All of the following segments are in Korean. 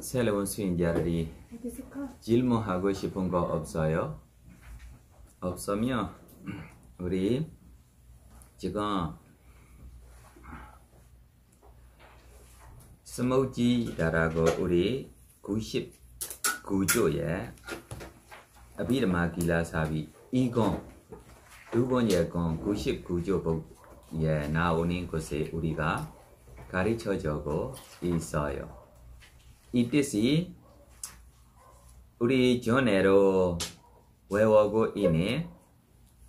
새로운 수행자들이 질문하고 싶은 거 없어요? 없으면 우리 지금 스무지라고 우리 99조에 아비르마 길라사비 2권 두 번째 권 99조에 나오는 곳에 우리가 가르쳐주고 있어요. 이 뜻이 우리 전에로 외우고 있는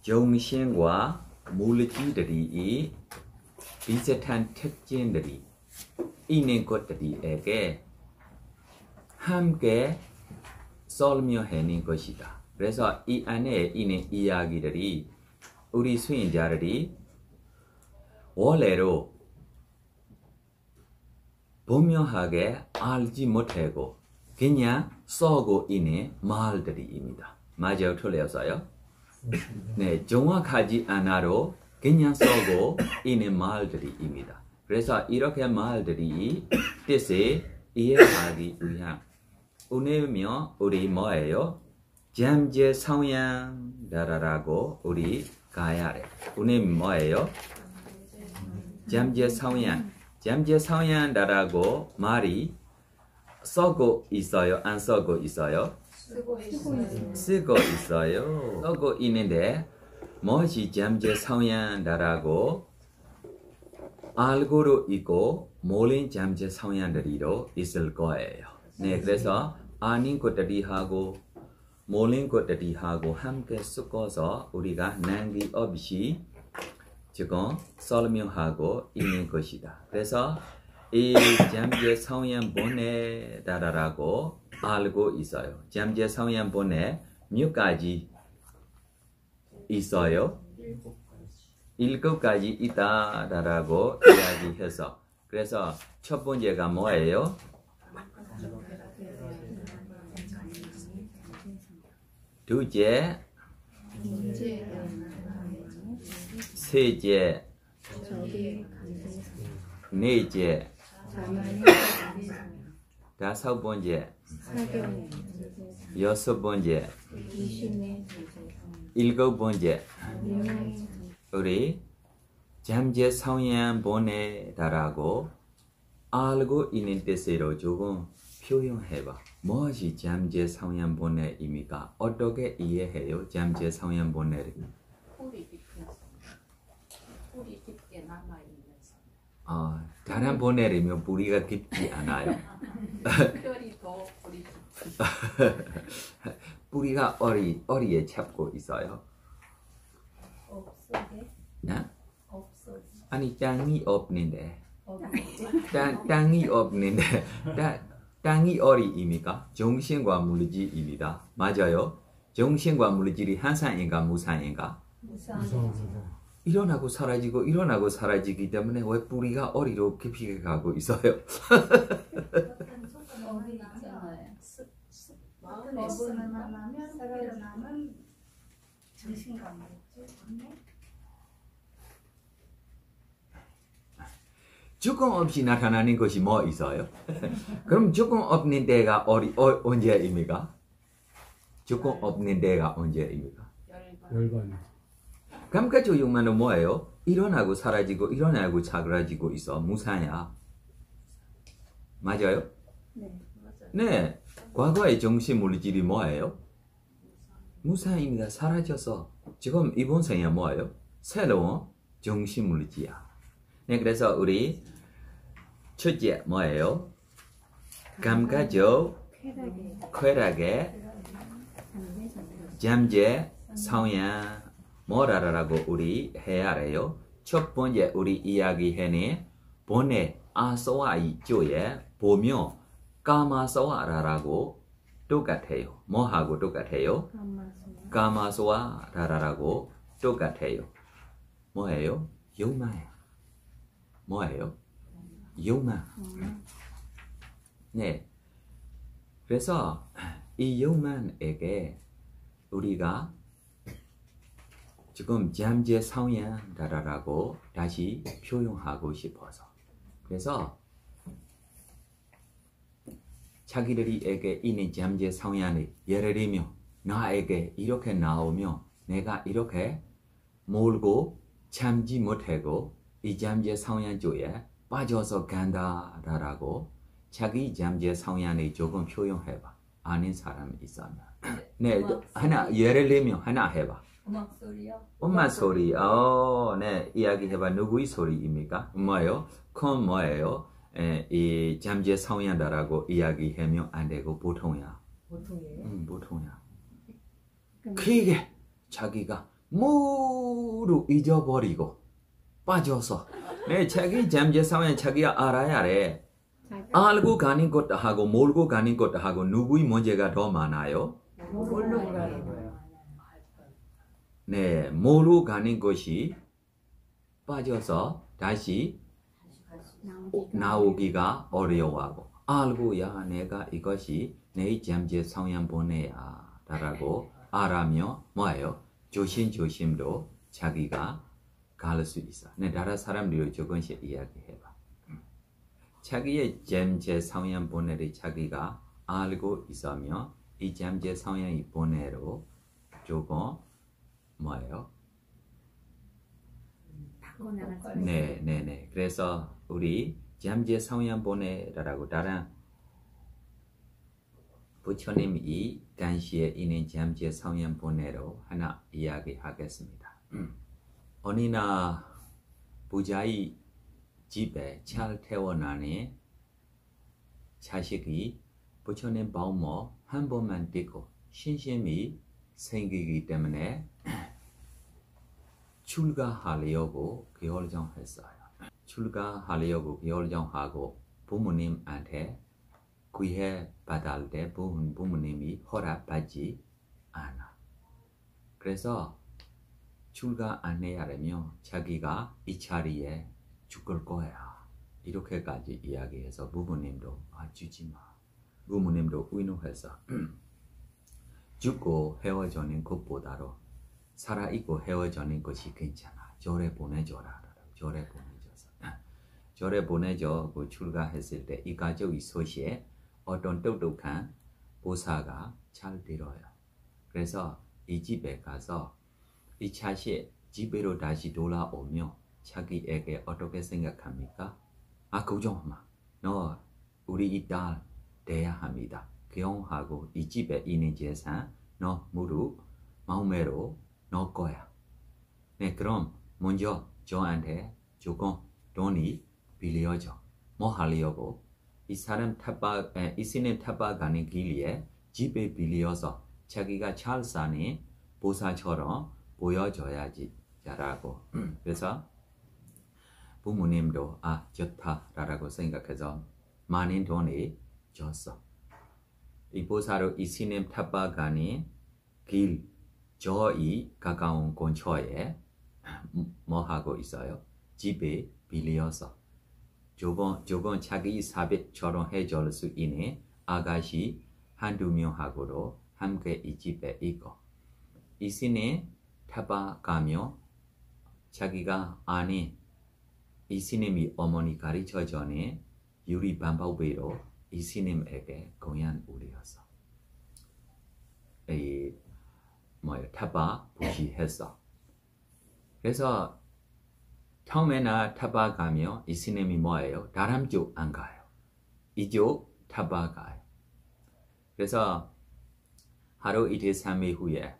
정신과 물질들이 비슷한 특징들이 있는 것들에게 함께 설명하는 것이다. 그래서 이 안에 있는 이야기들이 우리 수행자들이 원래로 분명하게 알지 못하고 그냥 써고 있는 말들입니다. 맞아요? 틀렸어요? 네, 정확하지 않아도 그냥 써고 있는 말들입니다. 그래서 이렇게 말들이 뜻을 이해하기 위한 오늘면 우리 뭐예요? 잠재성향라고 우리 가야 돼. 오늘 뭐예요? 잠재성향. 잠재성향라고 말이 쓰고 있어요? 안 쓰고 있어요? 쓰고 있어요. 쓰고 있는데 무엇이 잠재성향라고 알고도 있고 모르는 잠재성향들이도 있을 거예요. 네, 그래서 아는 것들이 하고 모르는 것들이 하고 함께 섞어서 우리가 낭비 없이 지금 설명하고 있는 것이다. 그래서 이 잠재성향본에다라고 알고 있어요. 잠재성향본에 몇 가지 있어요? 7가지 있다라고 이야기해서 그래서 첫 번째가 뭐예요? 둘째, 셋째, 넷째, 다섯 번째, 여섯 번째, 일곱 번째. 우리 잠재성향본에다라고 알고 있는 뜻으로 조금 표현해봐. 무엇이 잠재성향본의입니까? 어떻게 이해해요? 잠재성향본의를? 뿌리 깊게 남아있면서 다른 본의라면 뿌리가 깊지 않아요. 특별히 더 뿌리 깊이 뿌리가 어리에 잡고 있어요. 없어게? 네? 없어. 아니 땅이 없는데 땅이 없는데 땅이 어리입니까? 정신과 물질입니다. 맞아요? 정신과 물질이 한산인가 무산인가? 무상. 일어나고 사라지고 일어나고 사라지기 때문에 왜 뿌리가 어리로 깊이 가고 있어요? 어디 있잖아요. 마음에 쓰는 만나면 살아나면 정신과 물질. 조금 없이 나타나는 것이 뭐 있어요? 그럼 조금 없는 데가 언제입니까? 조금 없는 데가 언제입니까? 열반. 감각조용만은 뭐예요? 일어나고 사라지고 일어나고 사라지고 있어. 무사야. 맞아요? 네, 맞아요. 네. 과거의 정신 물질이 뭐예요? 무사입니다. 사라져서. 지금 이번 생에 뭐예요? 새로운 정신 물질이야. 네, 그래서 우리 첫째 뭐예요? 감각적 쾌락의 잠재 성향 뭐라라고 우리 해야 해요. 첫 번째 우리 이야기해는 본의 아서와이 조에 보며 까마서와라라고 똑같아요. 뭐하고 똑같아요? 까마서와라라고 똑같아요. 뭐예요? 욕망이야. 뭐예요? 욕망. 네. 그래서 이 욕망에게 우리가 지금 잠재성향라고 다시 표현하고 싶어서 그래서 자기들이에게 있는 잠재 성향이 예를 들면 나에게 이렇게 나오면 내가 이렇게 몰고 참지 못하고 이 잠재 성향 쪽에 빠져서 간다라고 자기 잠재 성향을 조금 표현해봐. 아는 사람이 있으면. 네, 하나 예를 들면 하나 해봐. 음악 소리요? 엄마 소리. 네, 이야기해봐. 누구의 소리입니까? 뭐예요? 그건 뭐예요? 이 잠재 성향다라고 이야기하면 안 되고 보통이야. 보통이에요? 보통이야. 그게 자기가 모두 잊어버리고 빠져서 네, 자기 잠재 성향 자기가 알아야 돼. 알고 가는 것도 하고 몰고 가는 것도 하고 누구의 문제가 더 많아요? 모르고 가는 거예요. 네, 모르고 가는 것이 빠져서 다시 나오기가 어려워하고 알고 야 내가 이것이 내 잠재 성향 보내야 라고 알아며 뭐예요? 조심조심도 자기가 갈 수 있어. 네, 다른 사람들이 조금씩 이야기해봐. 자기의 잠재 성향 보내를 자기가 알고 있으며 이 잠재 성향이 보내로 조금 뭐예요? 네. 그래서 우리 잠재 성향 보내라고 다른 부처님이 간시에 있는 잠재 성향 보내로 하나 이야기하겠습니다. 어느 날 부자의 집에 잘 태어나니 자식이 부처님 법모 한 번만 듣고 신심이 생기기 때문에 출가하려고 결정했어요. 출가하려고 결정하고 부모님한테 구해 받을 때 부모님이 허락받지 않아. 그래서 출가 안 해야라면 자기가 이 자리에 죽을 거야. 이렇게까지 이야기해서 부모님도 주지 마. 부모님도 의논해서 죽고 헤어지는 것보다도 살아있고 헤어지는 것이 괜찮아. 절에 보내줘라. 절에 보내줘서 절에 보내줘 그 출가했을 때 이 가족의 소식에 어떤 똑똑한 보사가 잘 들어요. 그래서 이 집에 가서 이 자식 집으로 다시 돌아오며 자기에게 어떻게 생각합니까? 고정마 너 우리 이 딸 돼야 합니다. 결혼하고 이 집에 있는 재산 너 모두 마음대로 넣을 거야. 네, 그럼 먼저 저한테 조금 돈이 빌려줘. 뭐 하려고? 이 사람 이 스님 타박하는 길에 집에 빌려서 자기가 잘 사는 보사처럼 보여줘야지 라고. 그래서 부모님도 좋다라고 생각해서 많은 돈이 줬어. 이 보사로 이 스님 타박하는 길 저희 가까운 근처에 뭐 하고 있어요? 집에 빌려서 조금 자기 사백처럼 해줄 수 있는 아가씨 한두 명하고도 함께 이 집에 있고 이 스님 타박하며 자기가 아니 이 스님이 어머니 가르쳐주는 유리 방법으로 이 스님에게 공연 올렸어. 타박 부시했어. 그래서 처음에는 타박 가며 이 스님이 뭐예요? 다른 쪽 안 가요. 이쪽 타박 가요. 그래서 하루 이틀 3일 후에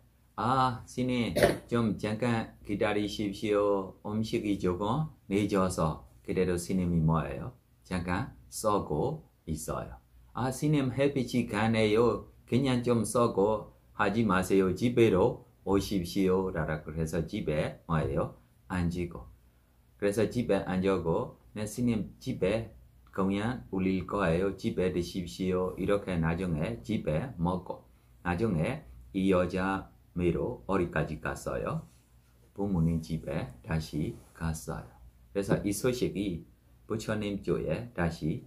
스님 좀 잠깐 기다리십시오. 음식이 조금 늦어서 그래도 스님이 뭐예요? 잠깐 쏘고 있어요. 스님 햇빛이 가네요. 그냥 좀 쏘고 하지 마세요. 집에로 오십시오. 라고 해서 집에 뭐예요? 앉고. 그래서 집에 앉고 내 스님 집에 그냥 올릴 거예요. 집에 드십시오. 이렇게 나중에 집에 먹고 나중에 이 여자 미로 어디까지 갔어요? 부모님 집에 다시 갔어요. 그래서 이 소식이 부처님 쪽에 다시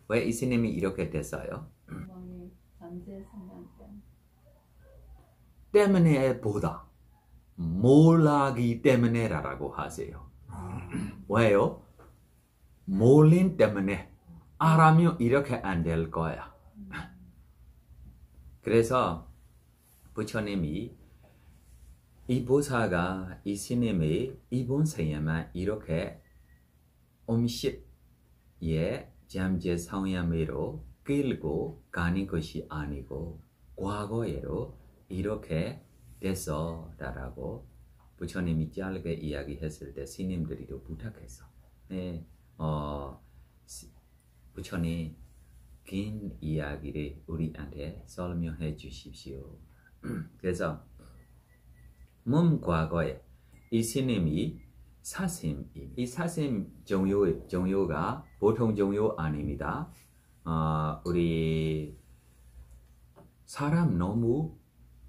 왜 이 스님이 이렇게 됐어요? 어머니 잠재 성향 때문에 보다 몰라기 때문에라고 하세요. 왜요? 몰린 때문에 알아면 이렇게 안 될 거야. 그래서 부처님이 이 보사가 이 스님의 이번 생에만 이렇게 음식의 잠재 성향으로 끌고 가는 것이 아니고 과거에로 이렇게 됐어라고 부처님이 짧게 이야기했을 때 스님들이도 부탁했어. 네, 부처님 긴 이야기를 우리한테 설명해 주십시오. 그래서 과거에 이 스님이 사심, 이 사심 종교가 보통 종교 아닙니다. 우리 사람 너무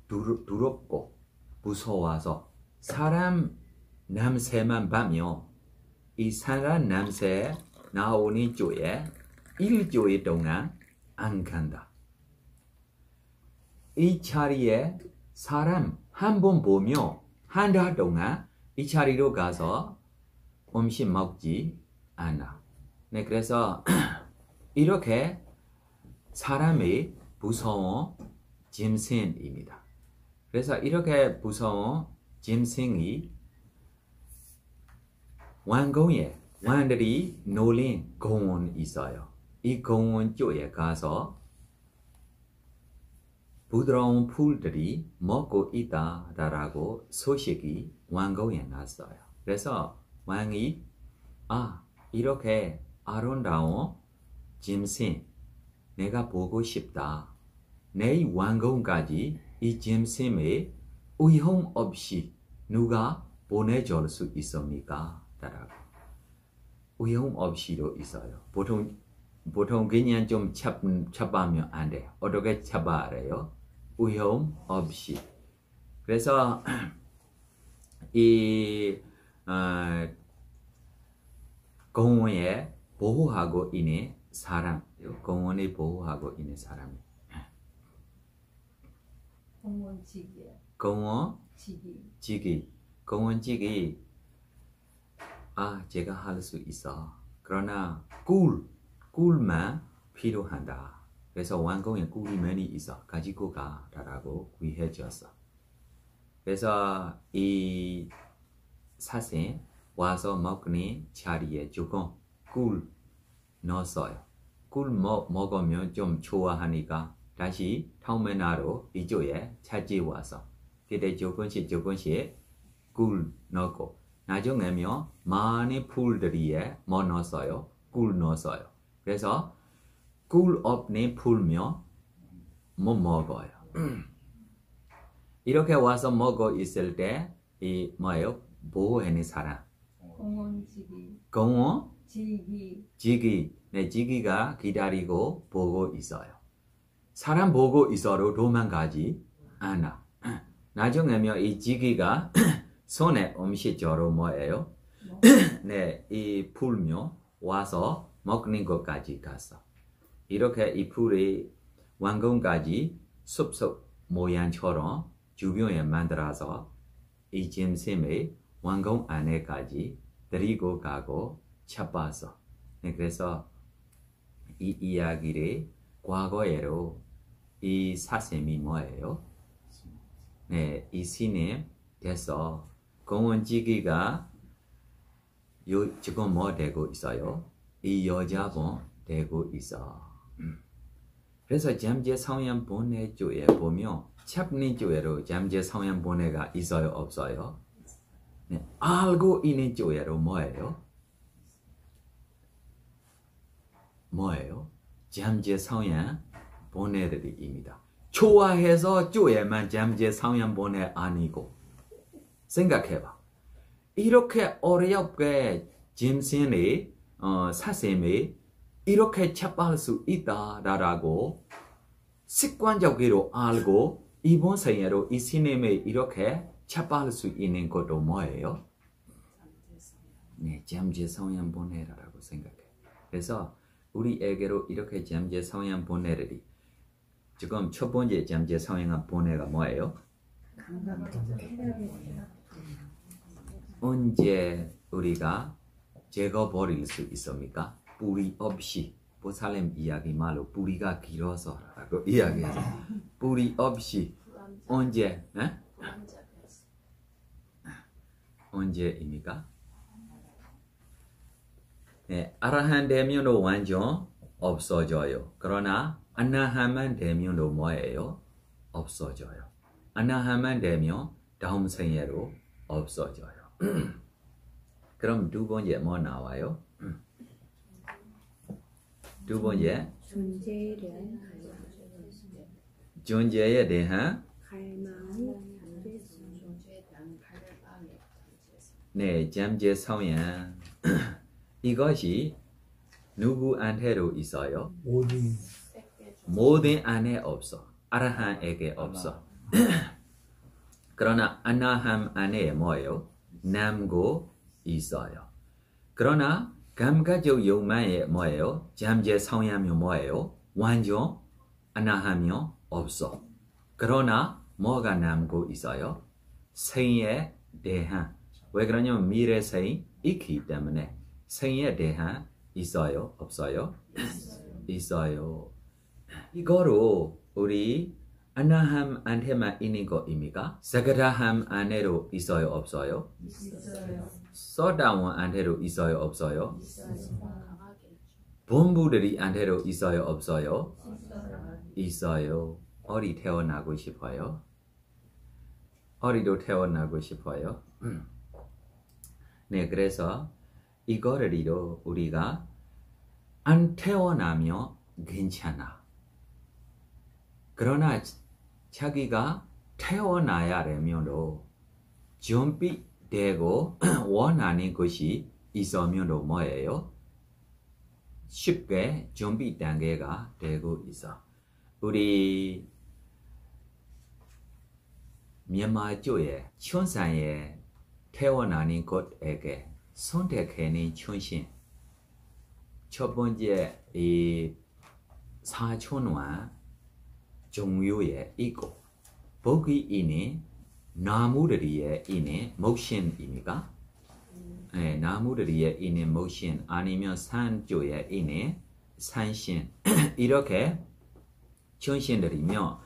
두렵고 무서워서 사람 냄새만 봐며 이 사람 냄새 나오는 쪽에 일주일 동안 안 간다. 이 자리에 사람 한 번 보며 한 달 동안 이 자리로 가서 음식 먹지 않아. 네, 그래서 이렇게 사람이 무서운 짐승입니다. 그래서 이렇게 무서운 짐승이 왕궁에 왕들이 놀린 공원이 있어요. 이 공원 쪽에 가서 부드러운 풀들이 먹고 있다라고 소식이 왕궁에 났어요. 그래서 왕이 이렇게 아름다운 짐승 내가 보고 싶다. 내 왕궁까지 이 짐승의 위험 없이 누가 보내줄 수 있습니까? 라고. 위험 없이도 있어요. 보통 그냥 좀 잡아면 안 돼요. 어떻게 잡아야 위험 없이. 그래서 이 공원에 보호하고 있는 사람, 공원에 보호하고 있는 사람. 공원지기요. 공원지기. 공원지기. 제가 할 수 있어. 그러나 꿀만 필요한다. 그래서 왕궁에 꿀이 많이 있어. 가지고 가라고 구해줬어. 그래서 이 사슴 와서 먹는 자리에 조금 꿀 넣었어요. 꿀 먹으면 좀 좋아하니까 다시 다음날로 이쪽에 찾아와서 그때 조금씩 꿀 넣고 나중에면 많은 풀들이에 뭐 넣었어요? 꿀 넣었어요. 그래서 꿀 없는 풀면 못 먹어요. 이렇게 와서 먹고 있을 때 이 뭐예요? 보호하는 사람. 공원지기. 지기. 네, 지기가 기다리고 보고 있어요. 사람 보고 있어도 도망가지 않아. 나중에면 이 지기가 손에 음식으로 뭐예요? 네, 이 풀며 와서 먹는 것까지 갔어. 이렇게 이 풀이 왕궁까지 숲속 모양처럼 주변에 만들어서 이 짐승의 왕궁 안에까지 데리고 가고 잡았어. 네, 그래서 이 이야기를 과거에로 이 사슴이 뭐예요? 네, 이 스님 돼서 공원지기가 지금 뭐 되고 있어요? 이 여자분 되고 있어. 그래서 잠재 성향 본래 쪽에 보면 잡는 쪽에로 잠재 성향 본래가 있어요, 없어요? 네, 알고 있는 쪽에로 뭐예요? 잠재 성향 본래들입니다. 좋아해서 쪽에만 잠재 성향 본래 아니고 생각해봐. 이렇게 어렵게 짐승이 사슴이 이렇게 잡을 수 있다라고 습관적으로 알고 이번 생애로 이 스님이 이렇게 잡을 수 있는 것도 뭐예요? 네, 잠재 성향 본래라고 생각해. 그래서 우리에게로 이렇게 잠재 성향 본래들이 지금 첫 번째 잠재 성향 본래가 뭐예요? 언제 우리가 제거 버릴 수 있습니까? 뿌리 없이 보살렘 이야기 말로 뿌리가 길어서라고 이야기해서 뿌리 없이 언제? 언제입니까? 네, 아라한 되면도 완전 없어져요. 그러나 아나한만 되면도 뭐예요? 없어져요. 아나한만 되면 다음 생애로 없어져요. 그럼 두 번째 뭐 나와요? 두 번째 존재에 대한 존재에 대한 네, 잠재성향. 이것이 누구한테도 있어요? 모든 안에 없어. 아라한에게 없어. 그러나 아나함 안에 뭐예요? 남고 있어요. 그러나 감각적 욕망에 뭐예요? 잠재성향이 뭐예요? 완전 아나함이 없어. 그러나 뭐가 남고 있어요? 생에 대한. 왜 그러냐면 미래 생 있기 때문에 생에 대한 있어요? 없어요? 있어요. 이거로 우리 아나함한테만 있는 거입니까? 사가라함 안에도 있어요? 없어요? 있어요. 소다원한테도 있어요? 없어요? 있어요. 본부들이 한테도 있어요? 없어요? 있어요. 있어요. 어디 태어나고 싶어요? 어디도 태어나고 싶어요? 네, 그래서 이거를도 우리가 안 태어나면 괜찮아. 그러나 자기가 태어나야 되면도 준비되고 원하는 것이 있으면도 뭐예요? 쉽게 준비 단계가 되고 있어. 우리 미얀마 쪽에 춘산에 태어나는 곳에게 선택하는 춘신 첫 번째 이 사촌와 종류에 있고 거기 있는 나무들이 있는 목신입니까? 네, 나무들이 있는 목신 아니면 산 쪽에 있는 산신 이렇게 춘신들이며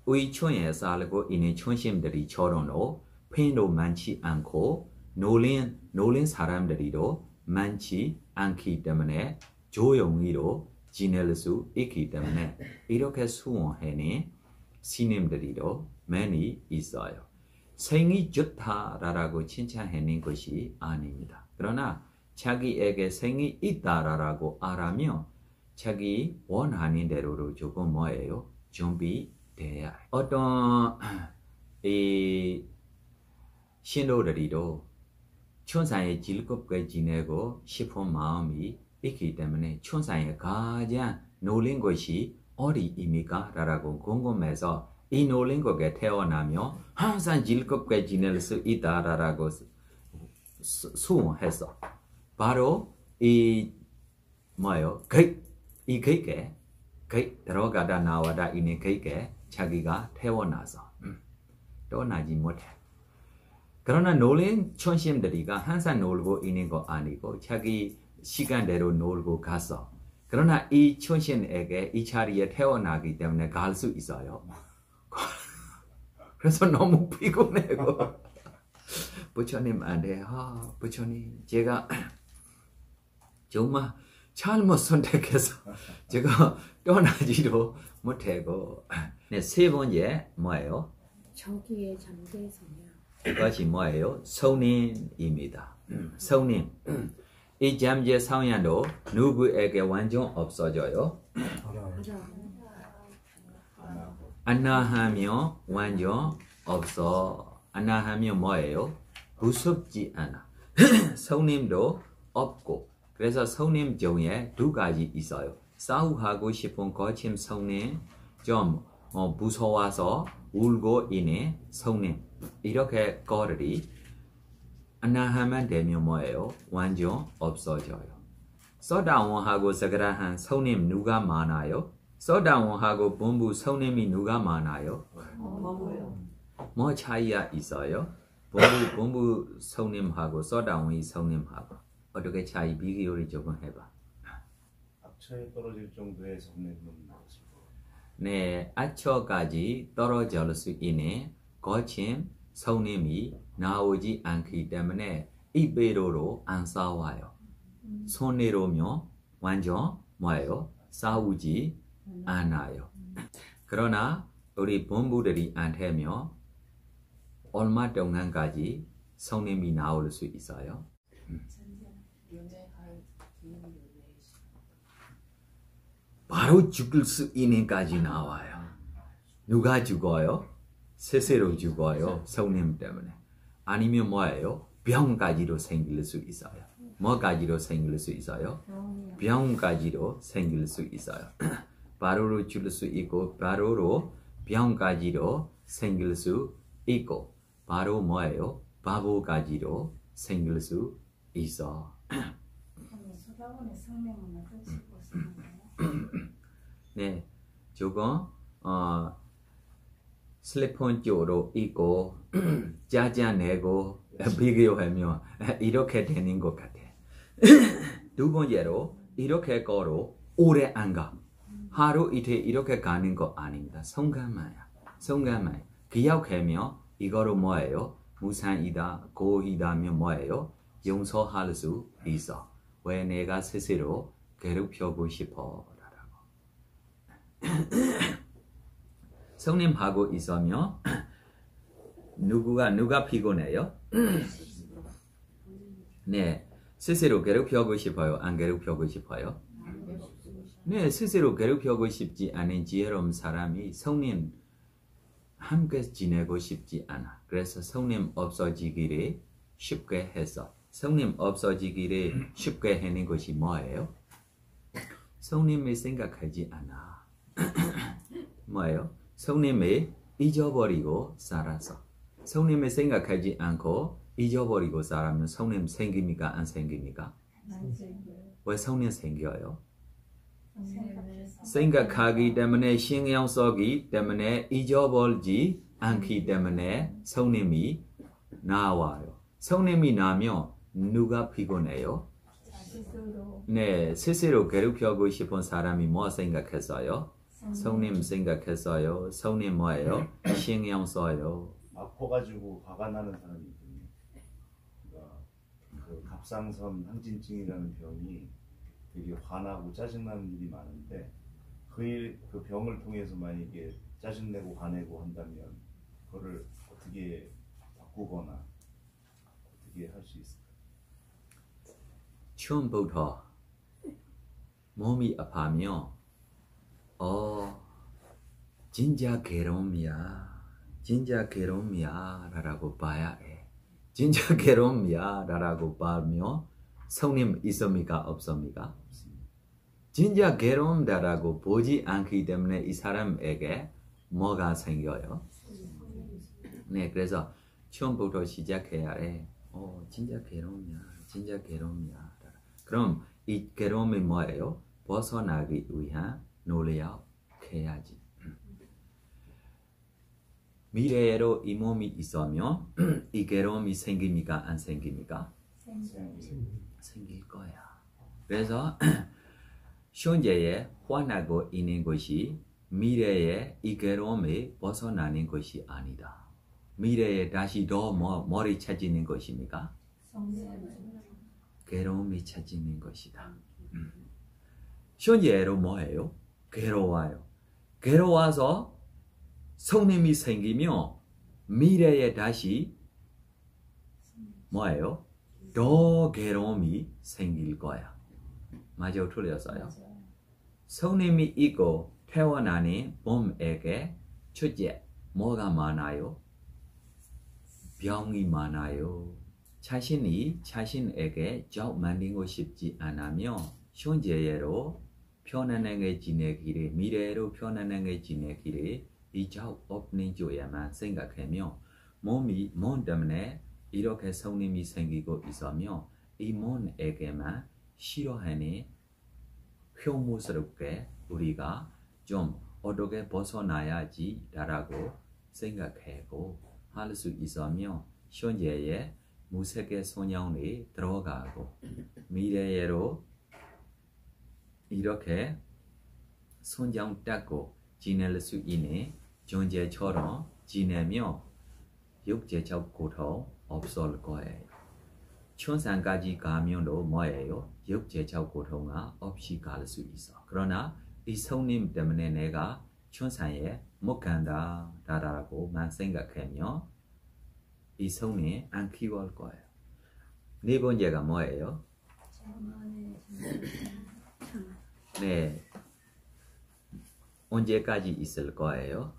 의촌에 살고 있는 춘신들이처럼도 팬도 많지 않고 노린 사람들이도 많지 않기 때문에 조용히도 지낼 수 있기 때문에 이렇게 수원하는 스님들이도 많이 있어요. 생이 좋다라고 칭찬하는 것이 아닙니다. 그러나 자기에게 생이 있다라고 알아면 자기 원하는 대로로 조금 뭐예요? 준비돼야 해요. 어떤 이 신도들이도 천사에 즐겁게 지내고 싶은 마음이 있기 때문에 천사에 가장 놀린 것이 어디입니까? 라고 궁금해서 이 놀린 것에 태어나면 항상 즐겁게 지낼 수 있다라고 수원했어. 바로 이 뭐요? 이 그게 들어가다 나와다 있는 그게 자기가 태어나서 떠나지 못해. 그러나 놀린 천심들이가 항상 놀고 있는 거 아니고 자기 시간대로 놀고 가서 그러나 이 천신에게 이 자리에 태어나기 때문에 갈 수 있어요. 그래서 너무 피곤해고 부처님 안 돼. 부처님 제가 정말 잘못 선택해서 제가 떠나지도 못하고 네, 세 번째 뭐예요? 저기에 잠재성향. 이것이 뭐예요? 성님입니다. 성님. 이 잠재 성향도 누구에게 완전 없어져요? 안나하면 완전 없어. 안나하면 뭐예요? 무섭지 않아. 성님도 없고. 그래서 성님 중에 두 가지 있어요. 싸우하고 싶은 거친 성님, 좀 무서워서 울고 있는 성님. 이렇게 거리 안나하면 되면 뭐예요? 완전 없어져요. 소다원하고 사그라한 성님 누가 많아요? 소다원하고 본부 성님이 누가 많아요? 뭐 차이가 있어요? 본부 성님하고 소다원이 성님하고 어떻게 차이 비교를 조금 해봐. 아처에 떨어질 정도의 성냄은 무엇일까요? 네, 아처까지 떨어질 수 있는 거친 성냄이 나오지 않기 때문에 이배로로 안 싸워요. 손으로면 완전 뭐예요? 싸우지 않아요. 그러나 우리 본부들이 한테면 얼마 동안까지 성냄이 나올 수 있어요? 바로 죽을 수 있는까지 나와요. 누가 죽어요? 스스로 죽어요. 성냄 때문에. 아니면 뭐예요? 병까지도 생길 수 있어요. 뭐까지도 생길 수 있어요? 병까지도 생길 수 있어요. 바로로 죽을 수 있고 바로로 병까지도 생길 수 있고 바로 뭐예요? 바보까지도 생길 수 있어. 수다원의 성명은 어떠시고 있나요? 네, 조금 슬리폰 쪽으로 있고 짜증내고 비교하면 이렇게 되는 것 같아. 두 번째로 이렇게 걸어 오래 안 가. 하루 이틀 이렇게 가는 거 아닙니다. 성감마야. 기억하면 이거로 뭐예요? 무산이다, 고이다면 뭐예요? 용서할 수 있어. 왜 내가 스스로 괴롭히고 싶어? 라고. 성님하고 있으면 누가 피곤해요? 네, 스스로 괴롭히고 싶어요? 안 괴롭히고 싶어요? 네, 스스로 괴롭히고 싶지 않은 지혜로운 사람이 성님 함께 지내고 싶지 않아. 그래서 성님 없어지기를 쉽게 해서 성님 없어지기를 쉽게 하는 것이 뭐예요? 성님을 생각하지 않아. 뭐예요? 성님을 잊어버리고 살아서. 성님을 생각하지 않고 잊어버리고 살면 성님 생깁니까? 안 생깁니까? 왜 성님 생겨요? 생각하기 때문에 신경 쓰기 때문에 잊어버리지 않기 때문에 성님이 나와요. 성님이 나면 누가 피곤해요? 네, 스스로 괴롭히고 싶은 사람이 뭐 생각했어요? 성님 생각했어요. 성님 뭐예요? 신경 써요. 아파가지고 화가 나는 사람이 있거든요. 그러니까 그 갑상선 항진증이라는 병이 되게 화나고 짜증나는 일이 많은데 그 병을 통해서 만약에 짜증내고 화내고 한다면 그거를 어떻게 바꾸거나 어떻게 할 수 있을까요? 처음부터 몸이 아파면 진짜 괴로움이야 라고 봐야 해. 진짜 괴로움이야 라고 봐면 성님 있습니까? 없습니까? 진짜 괴로움다라고 보지 않기 때문에 이 사람에게 뭐가 생겨요? 네, 그래서 처음부터 시작해야 해. 진짜 괴로움이야. 그럼 이 괴로움이 뭐예요? 벗어나기 위한 노력해야지. 미래로 이 몸이 있으면 이 괴로움이 생깁니까? 안 생깁니까? 생길 거야. 그래서 현재에 화나고 있는 것이 미래에 이 괴로움에 벗어나는 것이 아니다. 미래에 다시 더 머리 찾는 것입니까? 괴로움이 찾는 것이다. 현재로 뭐예요? 괴로워요. 괴로워서 성님이 생기면 미래에 다시 뭐예요? 더 괴로움이 생길 거야. 맞아요? 틀렸어요? 성님이 있고 태어나는 몸에게 첫째 뭐가 많아요? 병이 많아요. 자신이 자신에게 적 만들고 싶지 않으면 현재로 편안하게 지내기를 미래로 편안하게 지내기를 이 적 없는 줘야만 생각하며 몸 때문에 이렇게 성님이 생기고 있으며 이 몸에게만 싫어하니 혐오스럽게 우리가 좀 어떻게 벗어나야지 라고 생각하고 할 수 있으며 현재에 무색의 소년이 들어가고 미래로 이렇게 손장 닦고 지낼 수 있는 존재처럼 지내며 육체적 고통 없을 거예요. 천상까지 가면도 뭐예요? 육체적 고통이 없이 갈 수 있어. 그러나 이 성님 때문에 내가 천상에 못 간다 라고만 생각하며 이 성님 안 키워올 거예요. 네 번째가 뭐예요? 네, 언제까지 있을 거예요?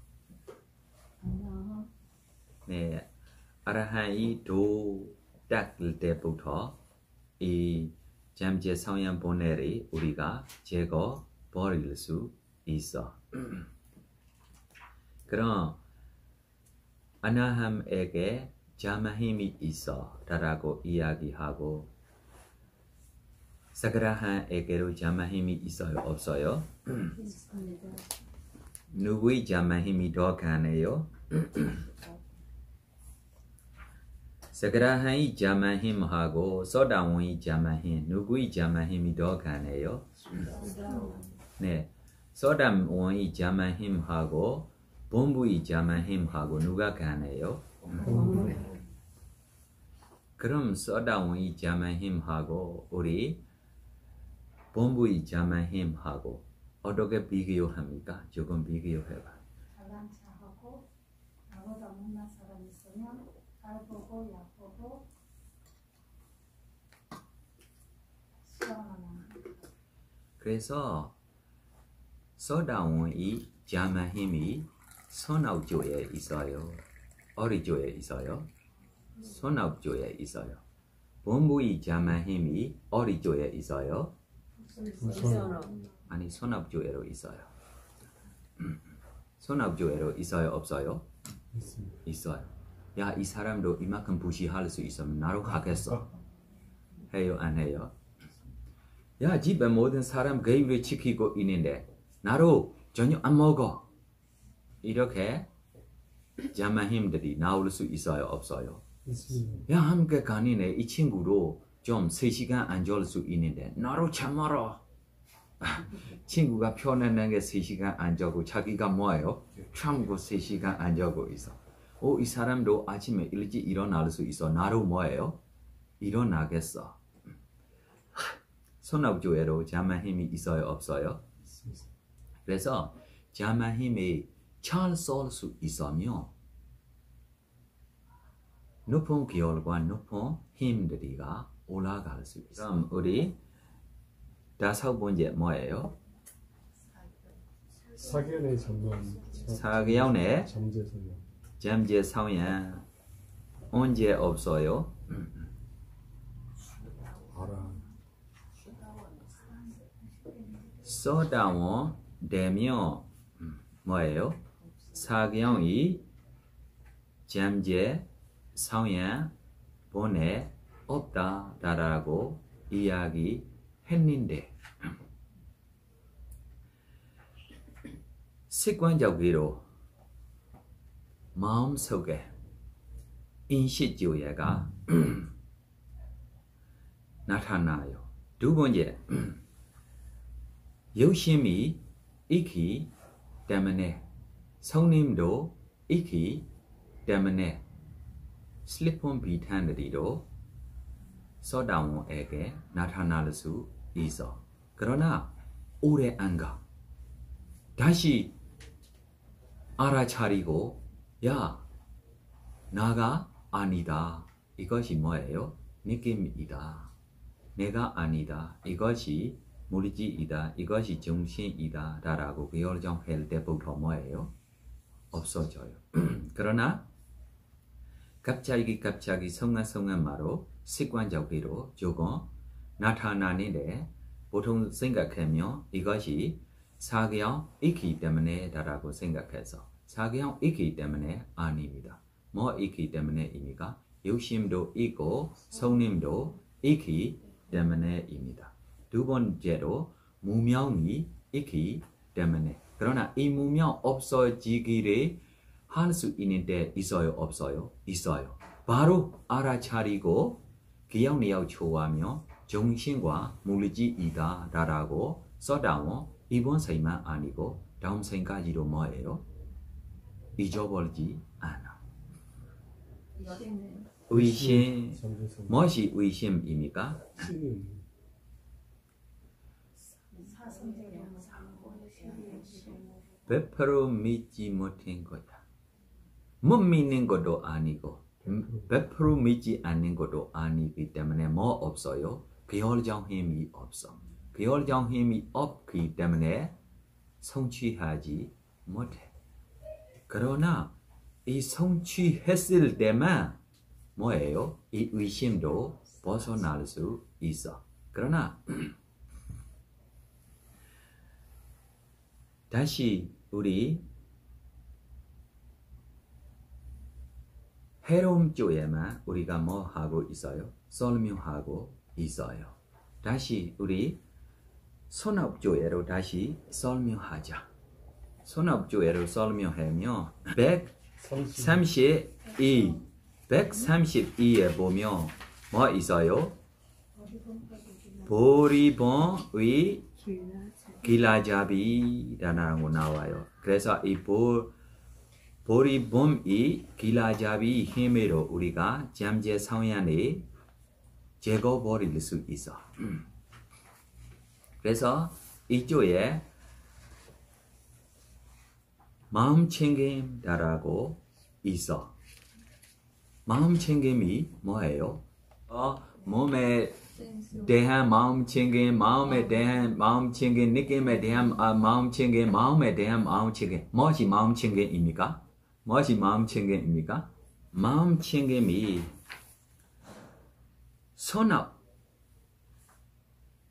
네, 아라한이 도 닦을 때부터 이 잠재 성향 본래를 우리가 제거 버릴 수 있어. 그럼 아나함에게 자마힘이 있어 라고 이야기하고 사그라한에게로 자마힘이 있어요? 없어요? 누구의 자마힘이 더 강해요? 사그라한의 자마힘하고 소다원의 자마힘 누구의 자마힘이 더 강해요? 네, 소다원의 자마힘하고 본부의 자마힘하고 누가 강해요? 그럼 소다원의 자마힘하고 우리 본부의 자마힘하고 어떻게 비교합니까? 조금 비교해봐. 잘난 체하고 나보다 못난 사람 있으면 깔보고 약보고 수강하는. 그래서 소다원의 자마힘이 손아웃조에 있어요. 어디 조에 있어요? 손아웃조에 있어요. 본부의 자마힘이 어디 조에 있어요? 아니 손아웃조에로 있어요. 손아웃조에로 있어요? 없어요? 있어요. 야, 이 사람도 이만큼 부시할 수 있으면 나로 하겠어. 해요 안 해요? 야, 집에 모든 사람 개입을 지키고 있는데 나로 전혀 안 먹어. 이렇게 자마힘들이 나올 수 있어요? 없어요? 야, 함께 가니네 이 친구도 좀 3시간 앉을 수 있는데 나로 참아라. 친구가 편안한 게 3시간 앉고 자기가 뭐예요? 참고 3시간 앉고 있어. 이 사람도 아침에 일찍 일어날 수 있어. 나로 뭐예요? 일어나겠어. 손아웃조에로 자마힘이 있어요? 없어요? 그래서 자마힘이 잘 쏠 수 있으며 높은 기혈과 높은 힘들이가 올라갈 수 있어. 그럼 우리 5번째 뭐예요? 사견의 잠만 사견의 잠재성향 잠재 성향 언제 없어요? 알아 소다원 되면 뭐예요? 사견의 잠재 성향 본에 없다라고 이야기했는데 습관적으로 마음속에 인식조예가 나타나요. 두 번째, 욕심이 있기 때문에 성님도 있기 때문에 슬리폰 비탄들이도 소다원에게 나타날 수 있어. 그러나 오래 안 가. 다시 알아차리고 야, 나가 아니다. 이것이 뭐예요? 느낌이다. 내가 아니다. 이것이 물질이다. 이것이 정신이다. 라고 결정할 때부터 뭐예요? 없어져요. 그러나 갑자기 성한마로 습관적으로 조금 나타나는데 보통 생각하면 이것이 사견 있기 때문에 라고 생각해서 사견 있기 때문에 아닙니다. 뭐 있기 때문에입니까? 욕심도 있고 성님도 있기 때문에입니다. 두 번째로 무명이 있기 때문에 그러나 이 무명 없어지기를 할 수 있는데 있어요? 없어요? 있어요. 바로 알아차리고 기억력 좋아하며 정신과 물질이다 라고 쏟아워 이번 생만 아니고 다음 생까지도 뭐예요? 잊어버리지 않아. 의심 무엇이 의심입니까? 사성적인 상고 100% 믿지 못한 거다. 못 믿는 것도 아니고 100% 믿지 않는 것도 아니기 때문에 뭐 없어요? 결정 힘이 없어. 결정 힘이 없기 때문에 성취하지 못해. 그러나 이 성취했을 때만 뭐예요? 이 의심도 벗어날 수 있어. 그러나 다시 우리 해로움 쪽에만 우리가 뭐 하고 있어요? 설명하고 있어요. 다시 우리 선업 쪽으로 다시 설명하자. 선업 쪽으로 설명하면 132에 보면 뭐 있어요? 보리본의 길라잡이라는 거 나와요. 그래서 이 보리본이 길라잡이 힘으로 우리가 잠재 성향을 제거버릴 수 있어. 그래서 이쪽에 마음 챙김이라고 있어. 마음 챙김이 뭐예요? 몸에 대한 마음 챙김, 마음에 대한 마음 챙김, 느낌에 대한 마음 챙김, 마음에 대한 마음 챙김. 무엇이 마음 챙김입니까? 무엇이 마음 챙김입니까? 마음 챙김이 선업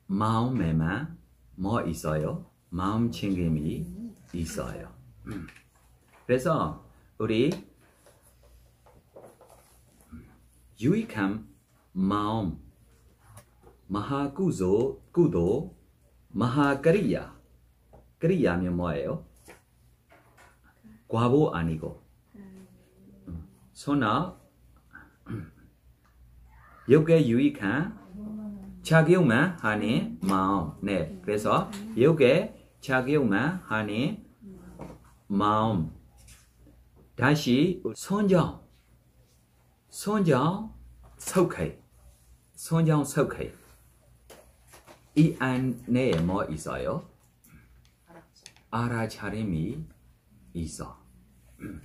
마음에만 뭐 있어요? 마음 챙김이 있어요. 그래서 우리 유익한 마음, 마하구조, 구도, 마하그리야. 그리야면 뭐예요? 과보 아니고 선업 요게 유익한 작용만 하는 마음. 네, 그래서 요게 작용만 하는 마음. 다시 선정 속해. 이 안에 뭐 있어요? 알아차림이 있어.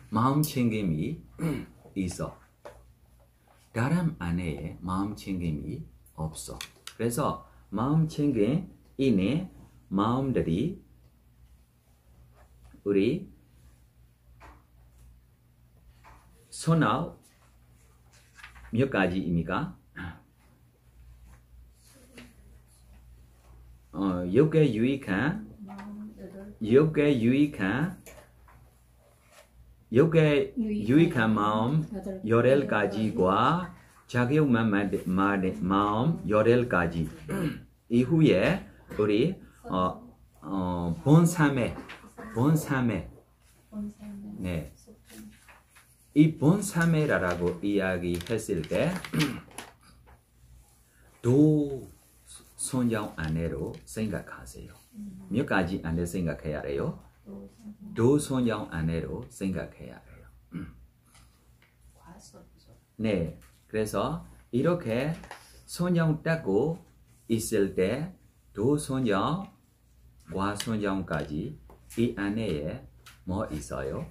마음 챙김이 있어. 다른 안에 마음 챙김이 없어. 그래서 마음 챙김 이내 마음들이 우리 선업 몇 가지입니까? 요게 유익한 마음 8가지과 작용만 마음 8가지. 이후에 우리 본삼회 네. 이 본삼회라고 이야기했을 때 도 선정 안에로 생각하세요. 몇 가지 안에 생각해야 해요? 도 선정 안에로 생각해야 해요. 네, 그래서 이렇게 선정 닦고 있을 때 도 선정, 과 선정까지 이 안에 뭐 있어요?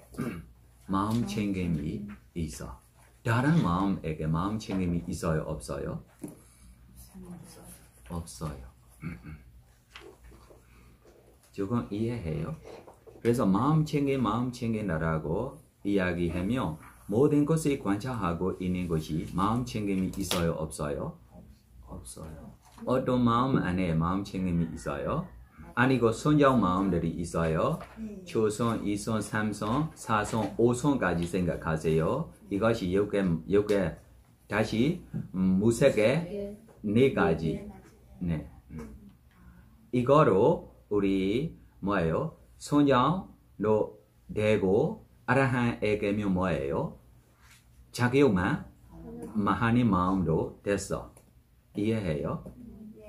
마음 챙김이 있어. 다른 마음에게 마음 챙김이 있어요? 없어요? 없어요. 조금 이해해요? 그래서 마음 챙김이라고 이야기하면 모든 것을 관찰하고 있는 것이 마음 챙김이 있어요? 없어요? 없어요. 어떤 마음 안에 마음 챙김이 있어요? 아니고 선정 마음들이 있어요. 초선, 2선, 3선, 4선, 5선까지 생각하세요. 이것이 요게 다시 무색의 4가지. 네. 이거로 우리 뭐예요? 선정로 되고 아라한에게면 뭐예요? 작용만 하는 마음도 됐어. 이해해요?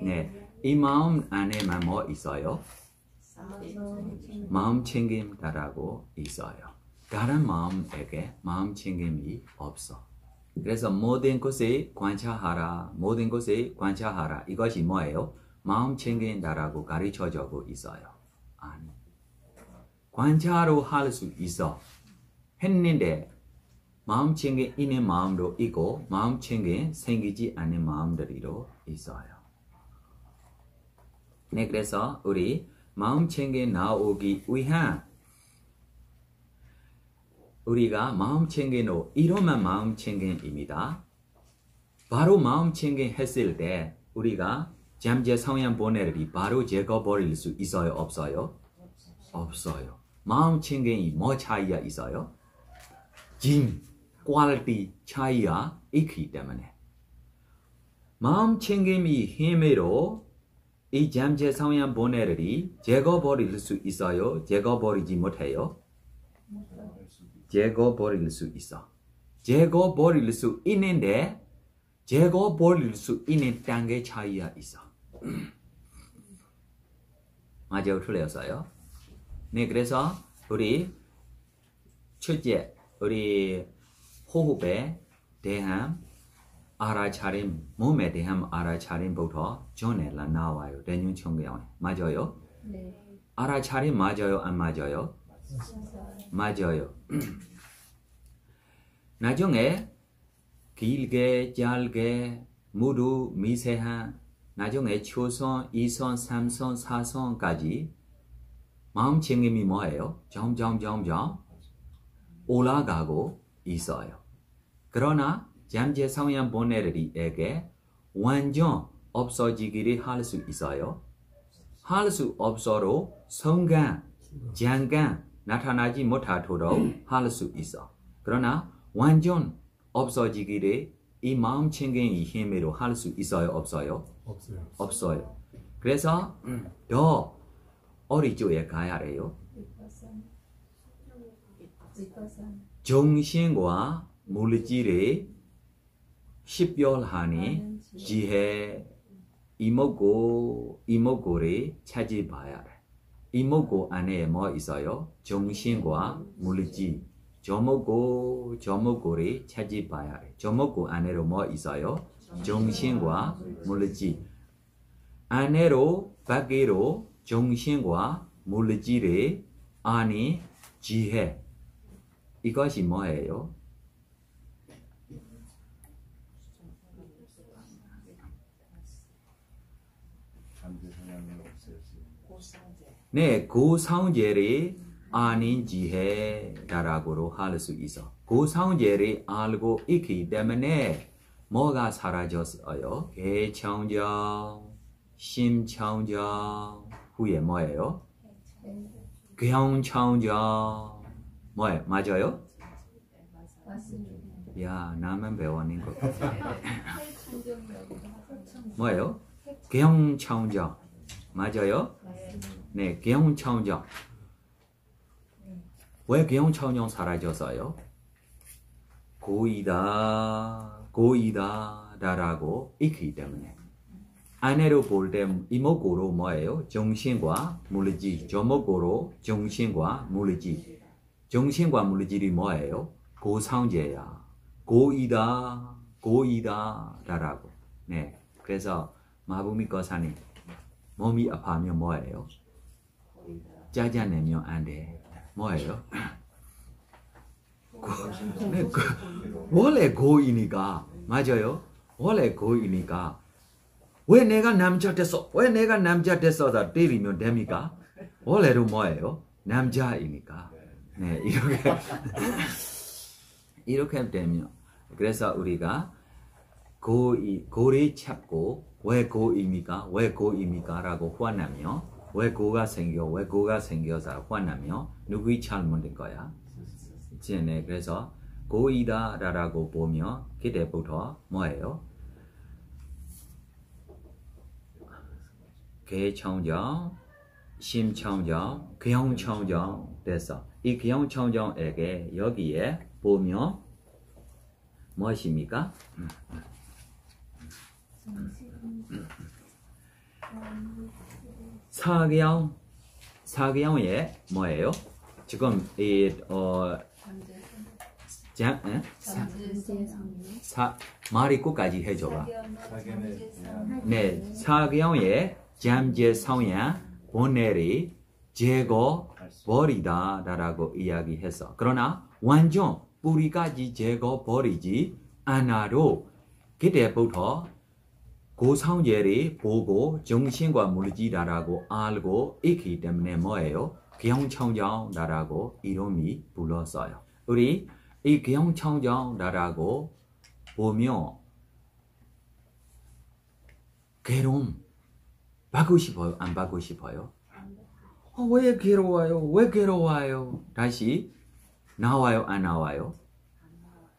네. 이 마음 안에만 뭐 있어요? 마음 챙김다라고 있어요. 다른 마음에게 마음 챙김이 없어. 그래서 모든 것에 관찰하라, 모든 것에 관찰하라. 이것이 뭐예요? 마음 챙긴다라고 가르쳐주고 있어요. 아니, 관찰로 할 수 있어. 했는데 마음 챙긴 있는 마음도 있고 마음 챙긴 생기지 않는 마음들이도 있어요. 네, 그래서 우리 마음 챙긴 나오기 위한 우리가 마음 챙긴으로 이러면 마음 챙긴입니다. 바로 마음 챙긴 했을 때 우리가 잠재 성향 본래를 바로 제거버릴 수 있어요? 없어요? 없어요. 마음 챙긴이 뭐 차이가 있어요? 진, 퀄리티 차이가 있기 때문에 마음 챙김이 힘으로 이 잠재 성향 본래를 제거버릴 수 있어요? 제거버리지 못해요? 제거버릴 수 있어. 제거버릴 수 있는데 제거버릴 수 있는 단계 차이가 있어. 맞아요? 틀렸어요? 네, 그래서 우리 첫째, 우리 호흡에 대한 알아차림, 몸에 대한 알아차림부터 전에 나와요. 대륜청경에. 맞아요? 네. 알아차림 맞아요? 안 맞아요? 맞아요. 나중에 길게 짧게 모두 미세한 나중에 초선, 2선, 3선, 4선까지 마음 챙김이 뭐예요? 점점 올라가고 있어요. 그러나 잠재 성향 본래에게 완전 없어지기를 할 수 있어요. 할 수 없어도 순간, 잠깐 나타나지 못하도록 할 수 있어. 그러나 완전 없어지기를 이 마음 챙김이 힘으로 할 수 있어요? 없어요? 없어요. 그래서 더 어리 쪽에 가야 해요. 정신과 물질의 식별하니 지혜 이목구를 찾아봐야 돼. 이목구 안에 뭐 있어요? 정신과 물질. 조목구를 찾아봐야 돼. 조목구 안에로 뭐 있어요? 정신과 물질. 안으로 밖으로 정신과 물질의 아니 지혜. 이것이 뭐예요? 네, 고상제를 아닌 지혜라고 할 수 있어. 고상제를 알고 있기 때문에 뭐가 사라졌어요? 개청정, 심청정 후에 뭐예요? 경청정 뭐예요? 맞아요? 야, 나만 배워낸 거 뭐예요? 경청정 맞아요? 네, 경청정 왜 경청정 사라졌어요? 고이다라고 있기 때문에 안으로 볼 때 이목구로 뭐예요? 정신과 물질, 조목구로 정신과 물질. 정신과 물질이 뭐예요? 고상제야. 고이다라고. 네, 그래서 마부미 거사님 몸이 아파하면 뭐예요? 짜증내면 안 돼. 뭐예요? 네, 원래 고이니까 맞아요? 원래 고이니까 왜 내가 남자 됐어? 왜 내가 남자 됐어다 때리면 됩니까? 원래로 뭐예요? 남자이니까. 네, 이렇게 되면 그래서 우리가 고를 찾고 왜 고입니까? 왜 고입니까? 라고 화나며 왜 고가 생겨서 화나며 누구의 잘못인 거야? 네, 그래서 고이다라고 보면 그때부터 뭐예요? 개청정, 심청정, 경청정 돼서 이 경청정에게 여기에 보면 무엇입니까? 사경의 뭐예요? 지금 말이 끝까지 해줘봐. 네, 사경의 잠재 성향 본래를 제거버리다라고 이야기했어. 그러나 완전 뿌리까지 제거버리지 않아도 그때부터 고상제를 보고 정신과 물질이라고 알고 있기 때문에 뭐예요? 기형청정다라고 이름이 불렀어요. 우리 이 기형청정다라고 보면 괴로움 받고 싶어요? 안 받고 싶어요? 왜 괴로워요? 왜 괴로워요? 다시 나와요? 안 나와요?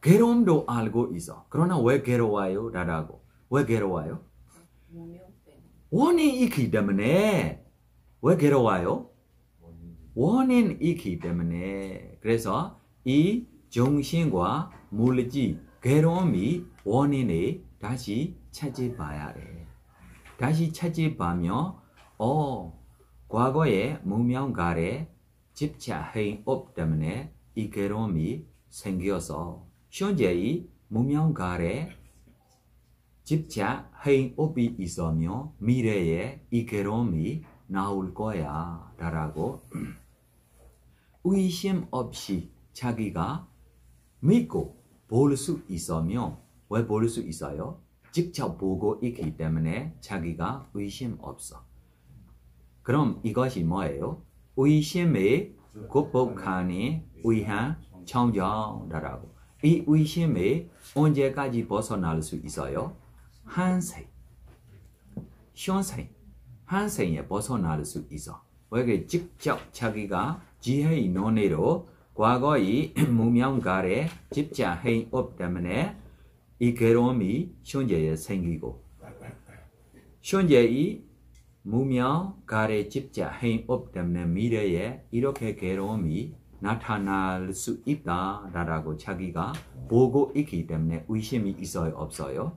괴로움도 알고 있어. 그러나 왜 괴로워요? 라고. 왜 괴로워요? 원인이 있기 때문에. 왜 괴로워요? 원인이 있기 때문에. 그래서 이 정신과 물질 괴로움이 원인을 다시 찾아봐야 돼. 다시 찾아보면 과거에 무명가래 집착행업 때문에 이 괴로움이 생겨서 현재의 무명가래 집착행업이 있으며 미래에 이 괴로움이 나올 거야 라고 의심 없이 자기가 믿고 볼 수 있으며 왜 볼 수 있어요? 직접 보고 있기 때문에 자기가 의심 없어. 그럼 이것이 뭐예요? 의심을 극복하니 위한 청정다라고. 이 의심을 언제까지 벗어날 수 있어요? 한생, 현생, 한생에 벗어날 수 있어. 왜 직접 자기가 지혜의 논리로 과거의 무명가래 집착행업 때문에 이 괴로움이 현재에 생기고 현재의 무명가래 집착행업 때문에 미래에 이렇게 괴로움이 나타날 수 있다라고 자기가 보고 있기 때문에 의심이 있어요? 없어요?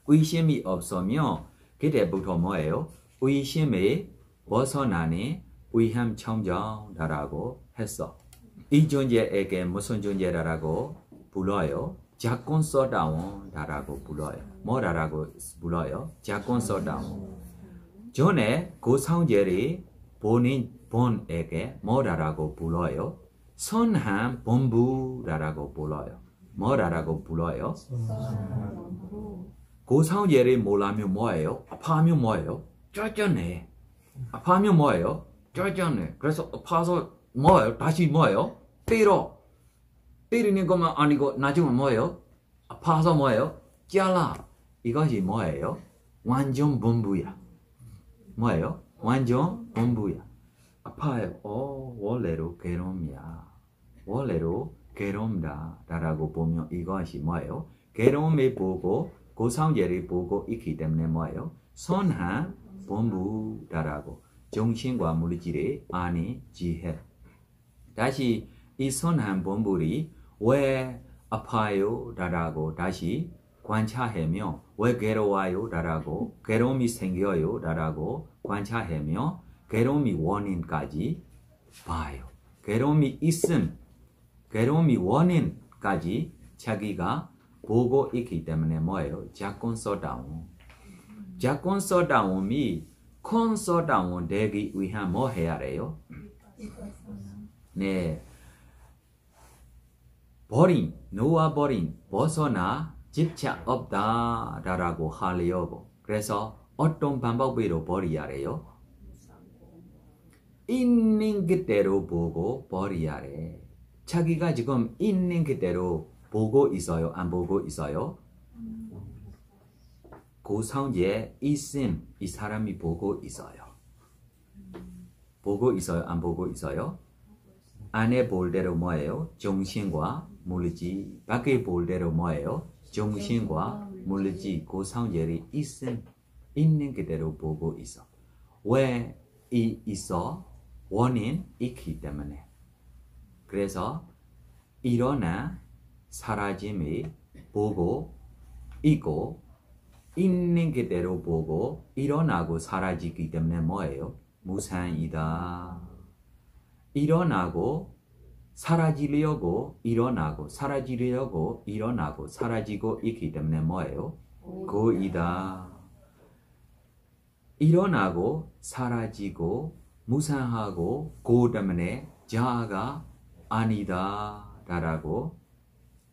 의심이 없으면 그때부터 뭐예요? 의심에 벗어나니 위험 청정다라고 했어. 이 존재에게 무슨 존재라고 불러요? 작건서다운다라고 불러요. 뭐라고 불러요? 작건서다운. 전에 고상제리 본에게 뭐라고 불러요? 선한 본부라고 불러요. 뭐라고 불러요? 고상제리 몰라면 뭐예요? 아파하면 뭐예요? 쩔쩔네. 아파하면 뭐예요? 쩔쩔네. 그래서 아파서 뭐예요? 다시 뭐예요? 때려. 때리는 것만 아니고 나중에 뭐예요? 아파서 뭐예요? 잘라. 이것이 뭐예요? 완전 본부야. 뭐예요? 완전 본부야. 아파요. 원래로 괴로움이야. 원래로 괴로움다. 라고 보면 이것이 뭐예요? 괴로움을 보고 고상제를 보고 있기 때문에 뭐예요? 선한 본부다라고. 정신과 물질의 아니 지혜. 다시 이 선한 본부리 왜 아파요? 라고 다시 관찰하며 왜 괴로워요? 라고 괴로움이 생겨요? 라고 관찰하며 괴로움이 원인까지 봐요. 괴로움이 있음, 괴로움이 원인까지 자기가 보고 있기 때문에 뭐예요? 작건서다운. 작건서다운이 콘서다운 되기 위한 뭐 해야 돼요? 네. 놓아버린, 벗어나 집착 없다라고 하려고. 그래서 어떤 방법으로 버려야 해요? 있는 그대로 보고 버려야 해. 자기가 지금 있는 그대로 보고 있어요? 안 보고 있어요? 고상제 있음, 이 사람이 보고 있어요. 보고 있어요? 안 보고 있어요? 안에 볼 대로 뭐예요? 정신과 물질. 밖에 볼 대로 뭐예요? 정신과 물질. 고상제를 있음, 있는 그대로 보고 있어. 왜 있어? 원인 있기 때문에. 그래서 일어나 사라짐을 보고 있고 있는 그대로 보고 일어나고 사라지기 때문에 뭐예요? 무산이다. 일어나고 사라지려고 일어나고 사라지려고 일어나고 사라지고 있기 때문에 뭐예요? 고이다. 일어나고 사라지고 무산하고 고 때문에 자아가 아니다 라고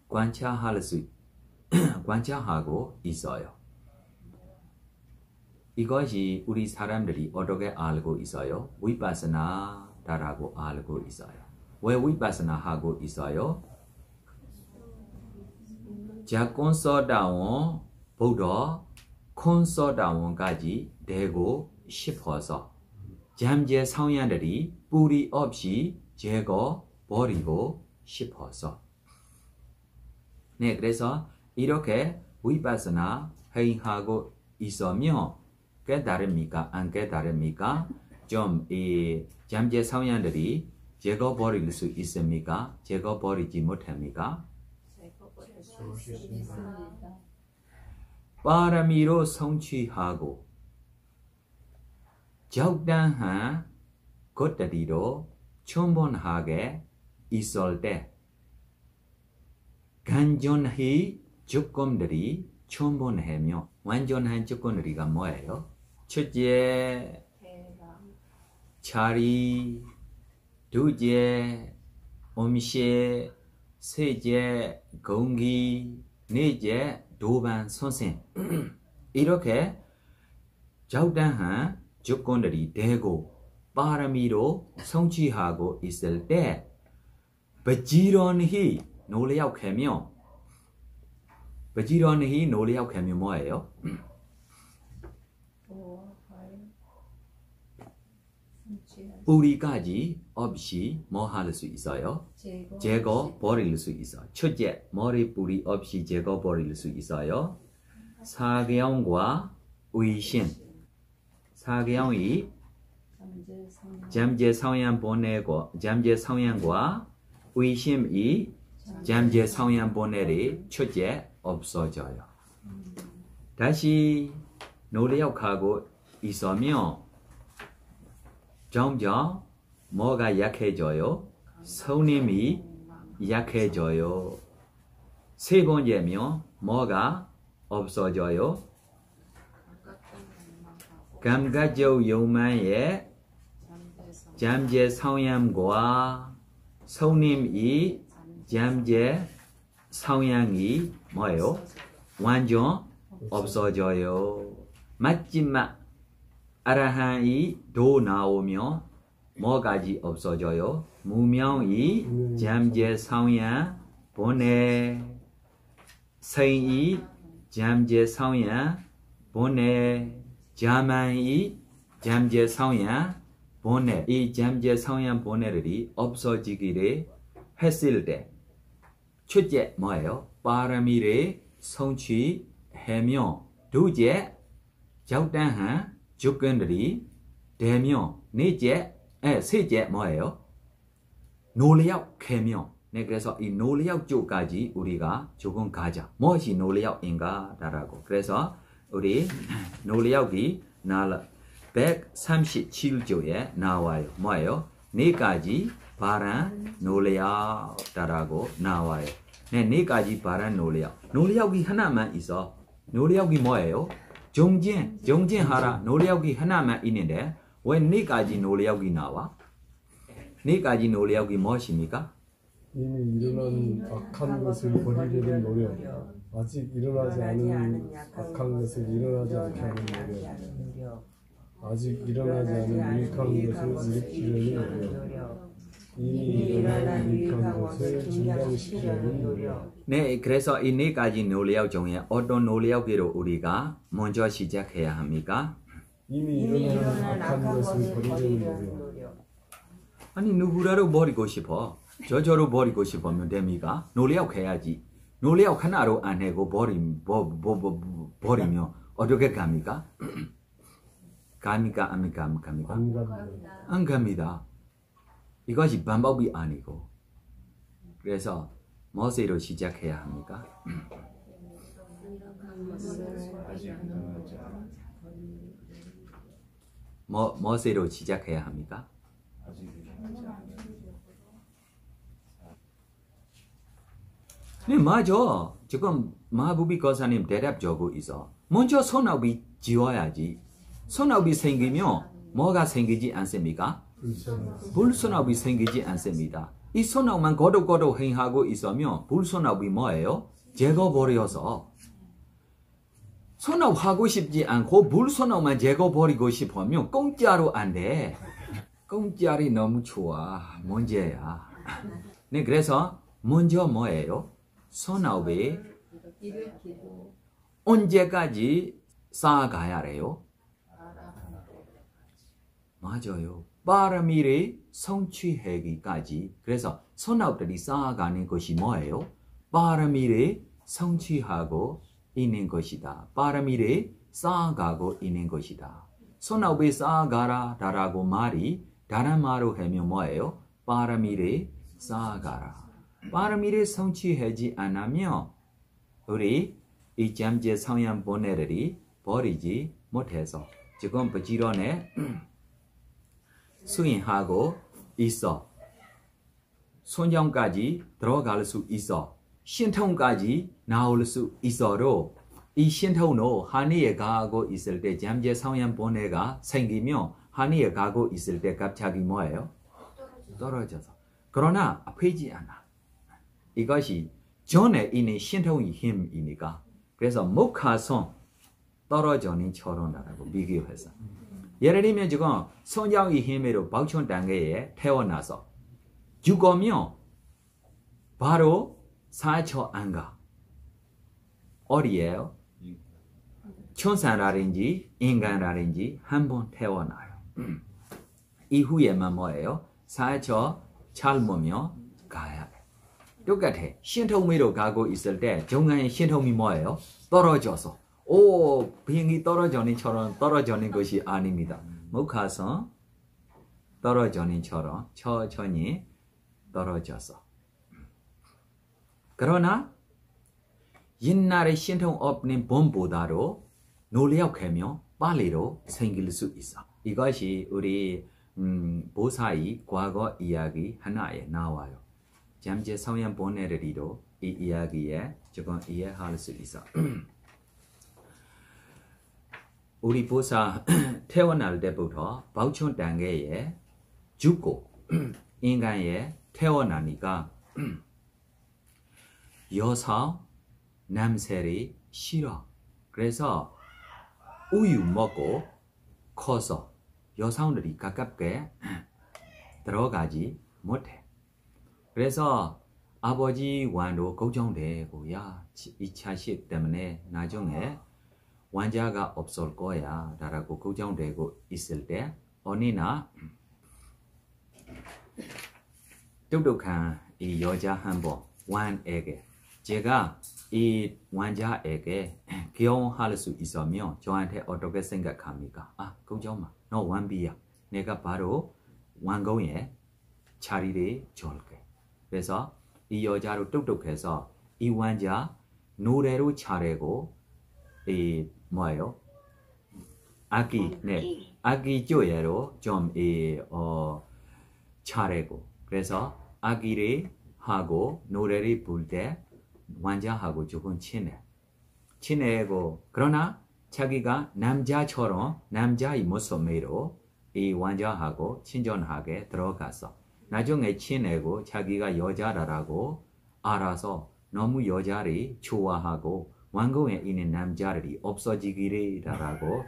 관찰하고 있어요. 이것이 우리 사람들이 어떻게 알고 있어요? 위파사나라고 알고 있어요. 왜 위파사나 하고 있어요? 자콘서다원 보더 콘서다원까지 되고 싶어서 잠재 성향들이 뿌리 없이 제거 버리고 싶어서. 네, 그래서 이렇게 위파사나 행하고 있으면 깨달습니까? 안 깨달습니까? 좀 이 잠재 성향들이 제거 버릴 수 있습니까? 제거 버리지 못합니까? 바람이로 성취하고 적당한 것들이로 충분하게 있을 때 간전히 조건들이 충분하며 완전한 조건들이가 뭐예요? 첫째, 자리, 둘째, 음식, 셋째, 공기, 넷째, 도반 선생. 이렇게 적당한 조건들이 되고 바람이로 성취하고 있을 때 부지런히 노력하며 뭐예요? 뿌리까지 없이 뭐 할 수 있어요? 제거 버릴 수 있어요. 첫째, 머리 뿌리 없이 제거 버릴 수 있어요. 사경과 의심. 사경이 잠재 성향 보내고 잠재 성향과 의심이 잠재 성향 보내리 첫째 없어져요. 다시 노력하고 있으면 점점 뭐가 약해져요? 손님이 약해져요. 세 번째면 뭐가 없어져요? 감각적 욕망의 잠재 성향과 손님이 잠재 성향이 뭐예요? 완전 없어져요. 마지막 아라한이 도 나오면 뭐까지 없어져요? 무명이 잠재 성향 보내. 성이 잠재 성향 보내. 자만이 잠재 성향 보내. 이 잠재 성향 보내들이 없어지기를 했을 때 첫째 뭐예요? 바람이를 성취하며 둘째 적당한 조건들이 되며 셋째 뭐예요? 노력하며. 네, 그래서 이 노력 쪽까지 우리가 조금 가자. 무엇이 노력인가? 라고. 그래서 우리 노력이 137조에 나와요. 뭐예요? 네 가지 바란 노력이라고 나와요. 네 가지 바란 노력. 노력이 하나만 있어. 노력이 뭐예요? 정진하라. 노력이 하나만 있는데 왜 네 가지 노력이 나와? 네 가지 노력이 무엇입니까? 이미 일어난 악한 것을 버리려는 노력, 아직 일어나지 않은 악한 것을 일어나지 않게 하는 노력, 아직 일어나지 않은 유익한 것을 일으키려는 노력, 이미 일어난 유익한 것을 증강시키려는 노력. 네, 그래서 이 네 가지 노력 중에 어떤 노력으로 우리가 먼저 시작해야 합니까? 이미 일어난 악한 것을 버리려는 노력. 아니 누구라도 버리고 싶어. 저저로 버리고 싶으면 됩니까? 노력해야지. 노력 하나로 안 하고 버리면 어떻게 갑니까? 갑니까? 안 갑니까? 안 갑니다. 이것이 방법이 아니고. 그래서 무엇으로 시작해야 합니까? 아직 일어나지 않은 뭐세로 시작해야 합니까? 아직 이렇게 하지 않아요. 네, 맞아. 지금 마부비 거사님 대답적으로 있어. 먼저 손아귀 지워야지. 손아귀 생기면 뭐가 생기지 않습니까? 불손아귀 생기지 않습니다. 이 손아귀만 거덕거덕 행하고 있으면 불손아귀 뭐예요? 제거버려서. 손아귀 하고 싶지 않고 불손아귀만 제거버리고 싶으면 공짜로 안 돼. 공짜리 너무 좋아. 문제야. 네, 그래서 먼저 뭐예요? 손아귀 언제까지 쌓아가야 해요? 맞아요. 바람이를 성취하기까지. 그래서 손아귀들이 쌓아가는 것이 뭐예요? 바람이를 성취하고 있는 것이다. 바람이를 쌓아가고 있는 것이다. 손아귀 쌓아가라 라고 말이 다른 말로 하면 뭐예요? 바람이를 쌓아가라. 바람이를 성취하지 않으면 우리 이 잠재 성향 본래를 버리지 못해서 지금 부지런히 수행하고 있어. 손정까지 들어갈 수 있어. 신통까지 나올 수 있어도 이 신통으로 하늘에 가고 있을 때 잠재 성향 본래가 생기면 하늘에 가고 있을 때 갑자기 뭐예요? 떨어져서. 그러나 아프지 않아. 이것이 전에 있는 신통의 힘이니까. 그래서 목화손 떨어지는 철원이라고 비교해서. 예를 들면 지금 성장의 힘으로 박천 단계에 태어나서 죽으면 바로 사처 안 가. 어디예요? 천사라든지 인간라든지 한번 태어나요. 이후에만 뭐예요? 사처 삶으며 가야 돼. 똑같아. 신통미로 가고 있을 때 중간에 신통미 뭐예요? 떨어져서. 오, 비행기 떨어지는 처럼 떨어지는 것이 아닙니다. 못 가서 떨어지는 처럼 천천히 떨어져서. 그러나 옛날에 신통 없는 봄보다도 노력하면 빨리로 생길 수 있어. 이것이 우리 보사의 과거 이야기 하나에 나와요. 잠재 성향 본래리도 이 이야기에 조금 이해할 수 있어. 우리 보사 태어날 때부터 박천 단계에 죽고 인간에 태어나니까 여성 남색이 싫어. 그래서 우유 먹고 커서 여성들이 가깝게 들어가지 못해. 그래서 아버지 왕도 걱정되고 야, 이 자식 때문에 나중에 왕자가 없을 거야 라고 걱정되고 있을 때 어느 날 똑똑한 이 여자 한번 왕에게 제가 이 왕자에게 결혼할 수 있으면 저한테 어떻게 생각합니까? 아, 걱정 마. 너 왕비야. 내가 바로 왕궁에 자리를 줄게. 그래서 이 여자로 똑똑해서 이 왕자 노래로 차리고 이 뭐예요? 악기, 네, 악기 조예로 좀 차리고 그래서 악기를 하고 노래를 부를 때 왕자하고 조금 친해고 그러나 자기가 남자처럼 남자의 모습으로 이 왕자하고 친전하게 들어가서 나중에 친해고 자기가 여자라고 알아서 너무 여자를 좋아하고 왕궁에 있는 남자들이 없어지기라고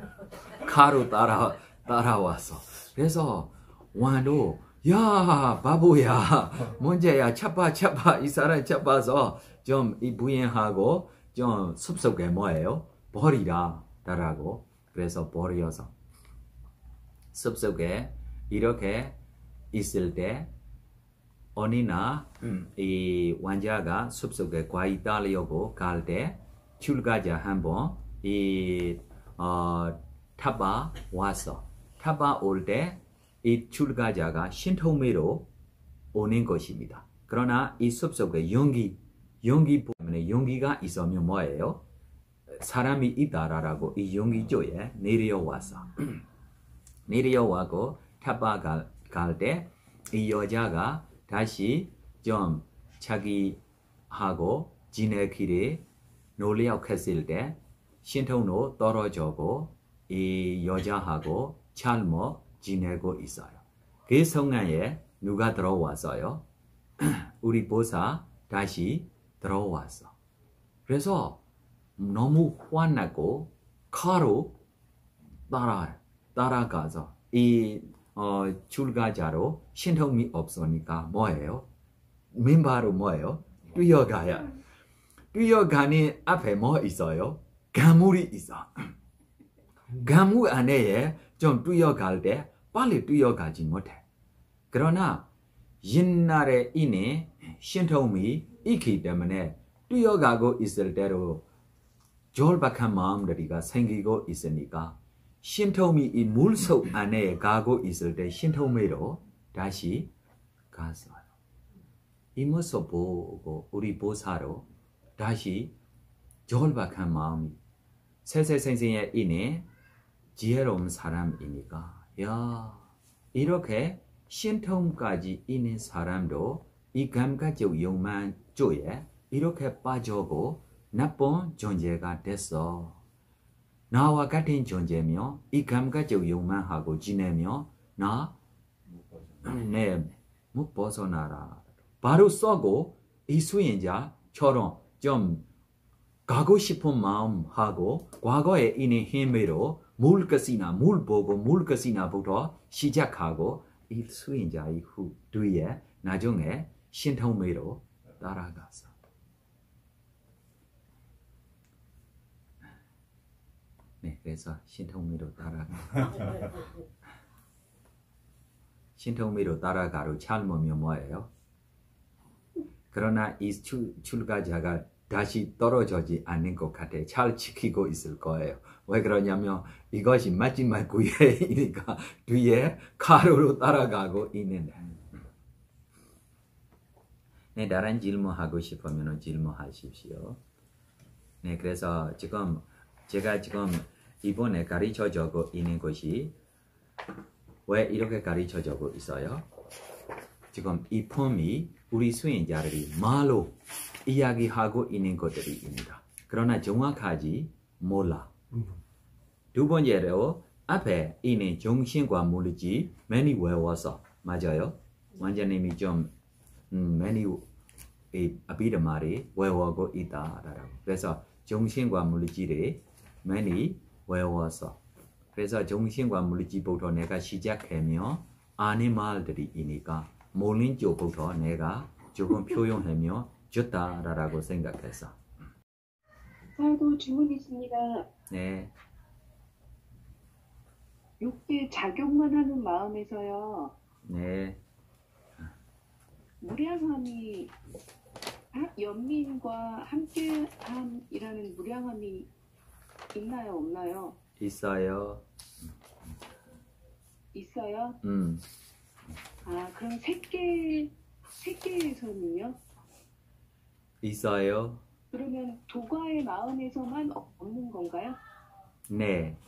가로 따라와서 그래서 왕도 야 바보야 문제야 차파 이 사람 차파서 좀 이 부인하고 좀 숲속에 뭐예요? 버리라 라고 그래서 버려서 숲속에 이렇게 있을 때 어느 날 이 왕자가 숲속에 과일 따려고 갈 때 출가자 한번 이 타바 왔어. 타바 올 때 이 출가자가 신통미로 오는 것입니다. 그러나 이 숲속에 연기 때문에 연기가 있으면 뭐예요? 사람이 있다라고 이 연기조에 내려와서 내려와고 타바 갈 때 이 여자가 다시 좀 자기하고 지내기를 노력했을 때 신통로 떨어져고 이 여자하고 잘못 지내고 있어요. 그 순간에 누가 들어왔어요? 우리 보사 다시 들어왔어. 그래서 너무 화나고 카로 따라가서 이 출가자로 신통이 없으니까 뭐예요? 맨바로 뭐예요? 뛰어가야. 뛰어가는 앞에 뭐 있어요? 가물이 있어. 가물 안에 좀 뛰어갈 때 빨리 뛰어가지 못해. 그러나 옛날에 이미 신통이 있기 때문에 뛰어가고 있을 때로 절박한 마음들이가 생기고 있으니까 신통이 이 물속 안에 가고 있을 때 신통이로 다시 갔어요. 이 모습 보고 우리 보사로 다시 절박한 마음이 세세생생에 이내 지혜로운 사람이니까 야 이렇게 신통까지 있는 사람도 이 감각적 욕망 쪽에 이렇게 빠져고 나쁜 존재가 됐어. 나와 같은 존재며 이 감각적 욕망하고 지내며 나 못 벗어나라. 바로 쏘고 이 수행자처럼 좀 가고 싶은 마음하고 과거에 있는 힘으로 물 보고 물 것이나부터 시작하고 이 수행자의 후 뒤에 나중에 신통미로 따라갔어. 네, 그래서 신통미로 신통미로 따라가로 잘못하면 뭐예요? 그러나 이 출가자가 다시 떨어지지 않는 것 같아. 잘 지키고 있을 거예요. 왜 그러냐면 이것이 마지막 기회이니까 뒤에 가로로 따라가고 있는데. 네, 다른 질문하고 싶으면 질문하십시오. 네, 그래서 제가 지금 이번에 가르쳐주고 있는 것이 왜 이렇게 가르쳐주고 있어요? 지금 이 폼이 우리 수행자들이 말로 이야기하고 있는 것들입니다. 그러나 정확하지 몰라. 두 번째로 앞에 있는 정신과 물질 많이 외워서 맞아요. 원장님이 좀 많이 앞이란 말이 외우고 있다라고. 그래서 정신과 물질이 많이 외워서 그래서 정신과 물질부터 내가 시작하며 아는 말들이 있으니까 몰린 쪽부터 내가 조금 표현하며 좋다라고 생각해서. 사도 질문이 있습니다. 네. 6대 작용만 하는 마음에서요. 네. 무량함이 연민과 함께함이라는 무량함이 있나요, 없나요? 있어요. 있어요? 아, 그럼 세계에서는요? 있어요. 그러면 도과의 마음에서만 없는 건가요? 네.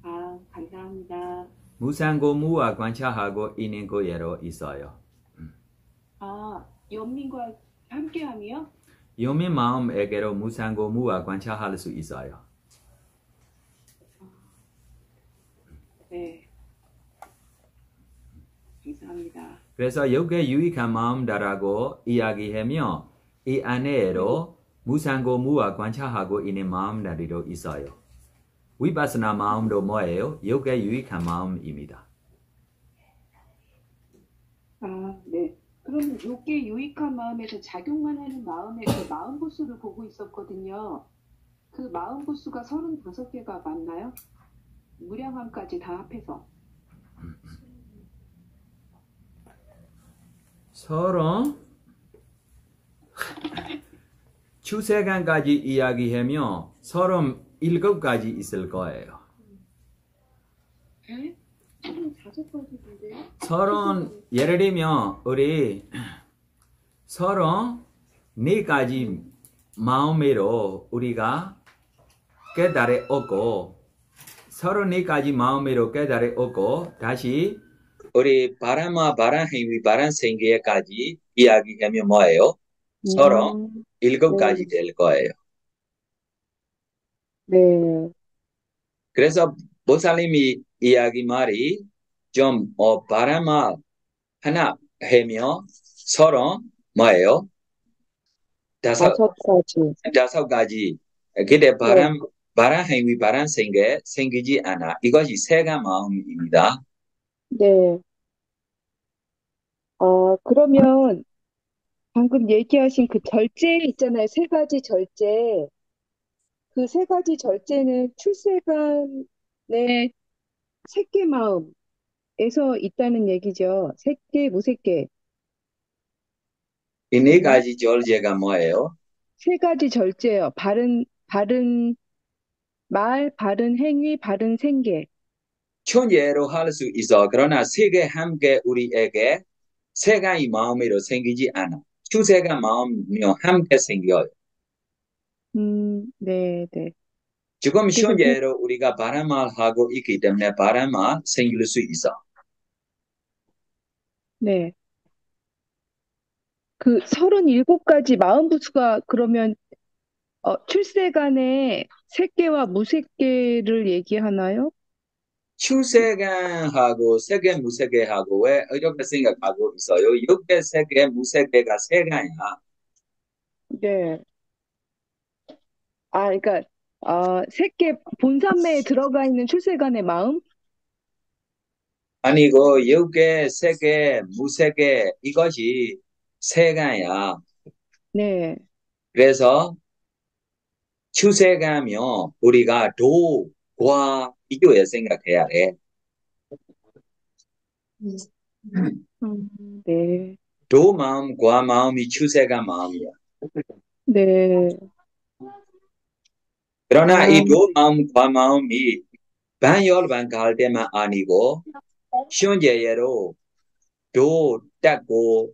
아, 감사합니다. 무상고무와 관찰하고 있는 거예로 있어요. 아, 연민과 함께함이요? 연민 마음에게로 무상고무와 관찰할 수 있어요. 네. 감사합니다. 그래서 여기에 유익한 마음다라고 이야기하며 이 안에로 무상고무와 관찰하고 있는 마음들이 있어요. 위파스나 마음도 뭐예요? 여기에 유익한 마음입니다. 아, 네. 그럼 요게 유익한 마음에서 작용만 하는 마음에 그 마음 부수를 보고 있었거든요. 그 마음 부수가 35개가 맞나요? 무량함까지 다 합해서. 서로 추세간까지 이야기하며 37가지 있을 거예요. 에? 35가지인데요? 예를 들면 우리 34가지 마음으로 우리가 깨달아 얻고 32가지 마음으로 깨달을 얻고 다시 우리 바람과 바람 행위, 바람 생계까지 이야기하면 뭐예요? 37가지 될 거예요. 네. 그래서 보살님이 이야기 말이 좀 바람아 하나 하며 서로 뭐예요? 다섯 가지. 근데 바람 행위, 바람 생계 생기지 않아. 이것이 세가 마음입니다. 네. 그러면 방금 얘기하신 그 절제 있잖아요. 세 가지 절제. 그 세 가지 절제는 출세간의 색계 마음에서 있다는 얘기죠. 색계, 무색계. 이 네 가지 절제가 뭐예요? 세 가지 절제요. 바른 말, 바른 행위, 바른 생계. 천재로 할 수 있어. 그러나 세계 함께 우리에게 세 가지 마음으로 생기지 않아. 추세가 마음이며 함께 생겨요. 네, 네. 지금 현재로 우리가 바람을 하고 있기 때문에 바람을 생길 수 있어. 네. 그 37가지 마음부수가 그러면 출세간의 색계와 무색계를 얘기하나요? 추세간하고 세계 무세계하고 왜 이렇게 생각하고 있어요? 육계 세계 무세계가 세간이야. 네. 그러니까 색계 본산매에 들어가 있는 출세간의 마음? 아니고 육계 세계 무세계 이것이 세간이야. 네. 그래서 추세가며 우리가 도과 비교해 생각해야 돼. 네. 도 마음, 과 마음이 추세가 마음이야. 네. 그러나 이 도 마음, 과 마음이 반열반갈 때만 아니고 현재로 도 닦고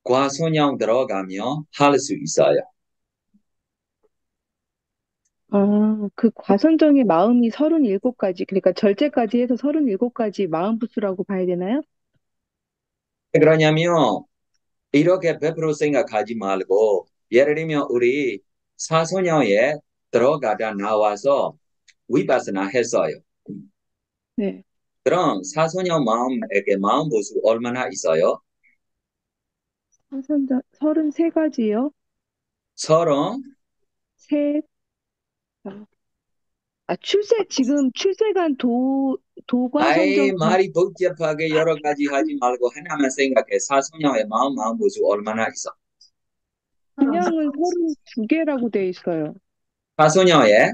과 손양 들어가며 할 수 있어요. 그 과선정의 마음이 37가지, 그러니까 절제까지 해서 37가지 마음부수라고 봐야 되나요? 왜 그러냐면 이렇게 100% 생각하지 말고 예를 들면 우리 사소녀에 들어가다 나와서 위파스나 했어요. 네. 그럼 사소녀 마음에게 마음 보수 얼마나 있어요? 33가지요? 서로 지금 출세간 도과 아이 선정 말이 복잡하게 여러 가지 하지 말고 하나만 생각해. 사소녀의 마음 보수 얼마나 있어? 그냥은 32개라고 돼 있어요. 사소녀의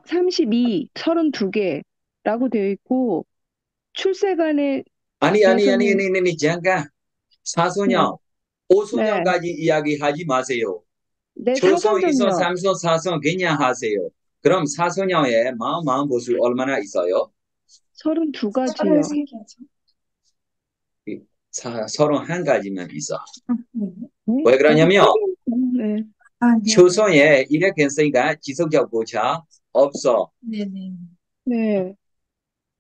32개라고 되어 있고 출세간에 아니 잠깐 사소녀 오소녀까지 이야기하지 마세요. 네, 초소, 이소, 사선정요. 삼소, 사소 그냥 하세요. 그럼 사소녀의 마음 보수 얼마나 있어요? 32가지요. 31가지만 있어. 네? 왜 그러냐면 네. 초소에 이렇게 쓰니까 지속적 고차 없어. 네.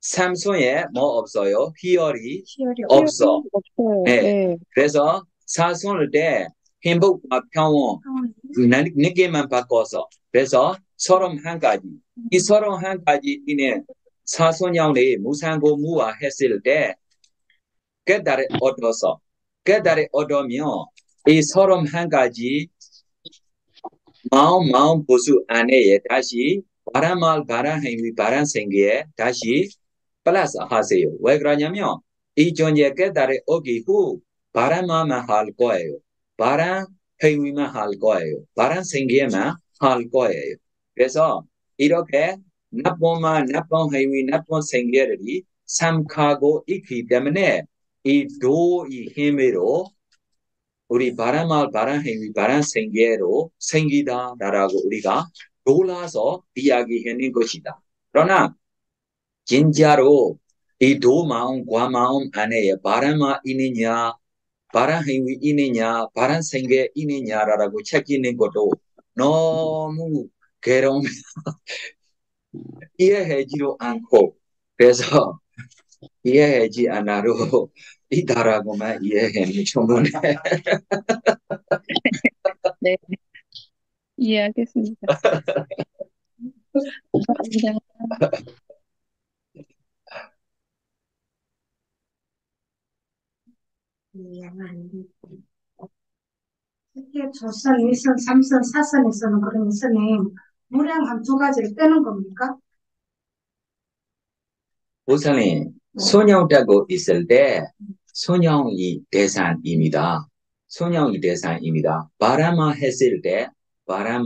삼소에 뭐 없어요? 희열이 없어. 없어요. 네. 네. 그래서 사소할 때 행복과 평온 느낌만 바꿔서 그래서 31가지. 이 31가지 이내 사소녀의 무상고 무화 했을 때 깨달을 얻으면 이 31가지 마음 보수 안에 다시 바람말 바람 행위 바람 생기에 다시 플러스 하세요. 왜 그러냐면 이 존재 깨달을 오기 후 바람만 할 거예요. 바람 행위만 할 거예요. 바람 생기에만 할 거예요. 그래서 이렇게 나쁜 행위, 나쁜 생계들이 삼가고 있기 때문에 이 도의 힘으로 우리 바람말 바람 행위 바람 생계로 생기다라고 우리가 놀라서 이야기하는 것이다. 그러나 진짜로 이 도 마음, 과 마음 안에 바람이 있느냐, 바람 행위 있느냐, 바람 생계 있느냐라고 찾기는 것도 너무 괴로운 이해하지도 않고 그래서 이해하지 않아도 이다라고만 이해하면 충분해. 네, 이해하겠습니다. 감사합니다. 특히 조선, 일선, 삼선, 사선에서는 그러면 선생님 무량 한 두 가지를 빼는 겁니까? 우선은 손형되고 있을 때 손형이 대상입니다. 손형이 대상입니다. 바람아 했을 때 바람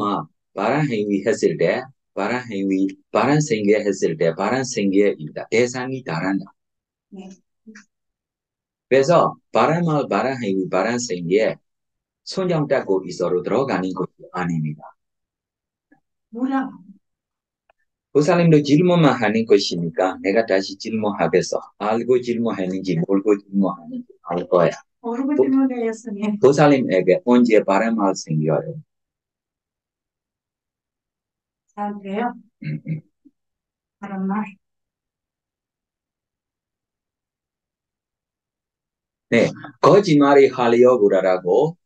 행위 했을 때 바람 생계 했을 때 바람 생계입니다. 대상이 다른다. 네. 그래서 바람 행위 바람 생계 손형되고 있어로 들어가는 것이 아닙니다. 무량. 보살님도 질문만 하는 것이니까 내가 다시 질문하겠어. 알고 질문하는지 모르고 질문하는지 알 거야. 모르고 질문해요, 선생님. 보살님에게 언제 바람을 생겨요? 잘 돼요? 그런 말. 네, 거짓말이 하려고 라고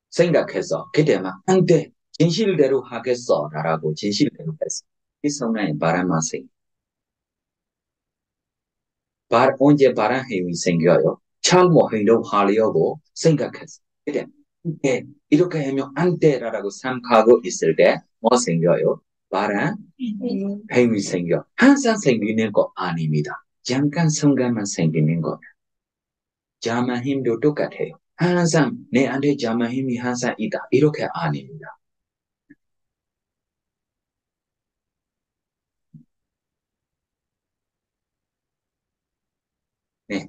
생각해서 그때만 안 돼. 진실대로 하겠어 라고 진실대로 했어. 이 성향이 바람을 생겨. 언제 바람 행위 생겨요? 잘못 행동하려고 생각했어. 그때 네, 이렇게 하면 안 돼라고 생각하고 있을 때 뭐 생겨요? 바람 행위 생겨. 항상 생기는 거 아닙니다. 잠깐 순간만 생기는 거예요. 자만 힘도 똑같아요. 항상 내한테 자만 힘이 항상 있다. 이렇게 아닙니다. 네.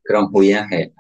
그럼 후회해.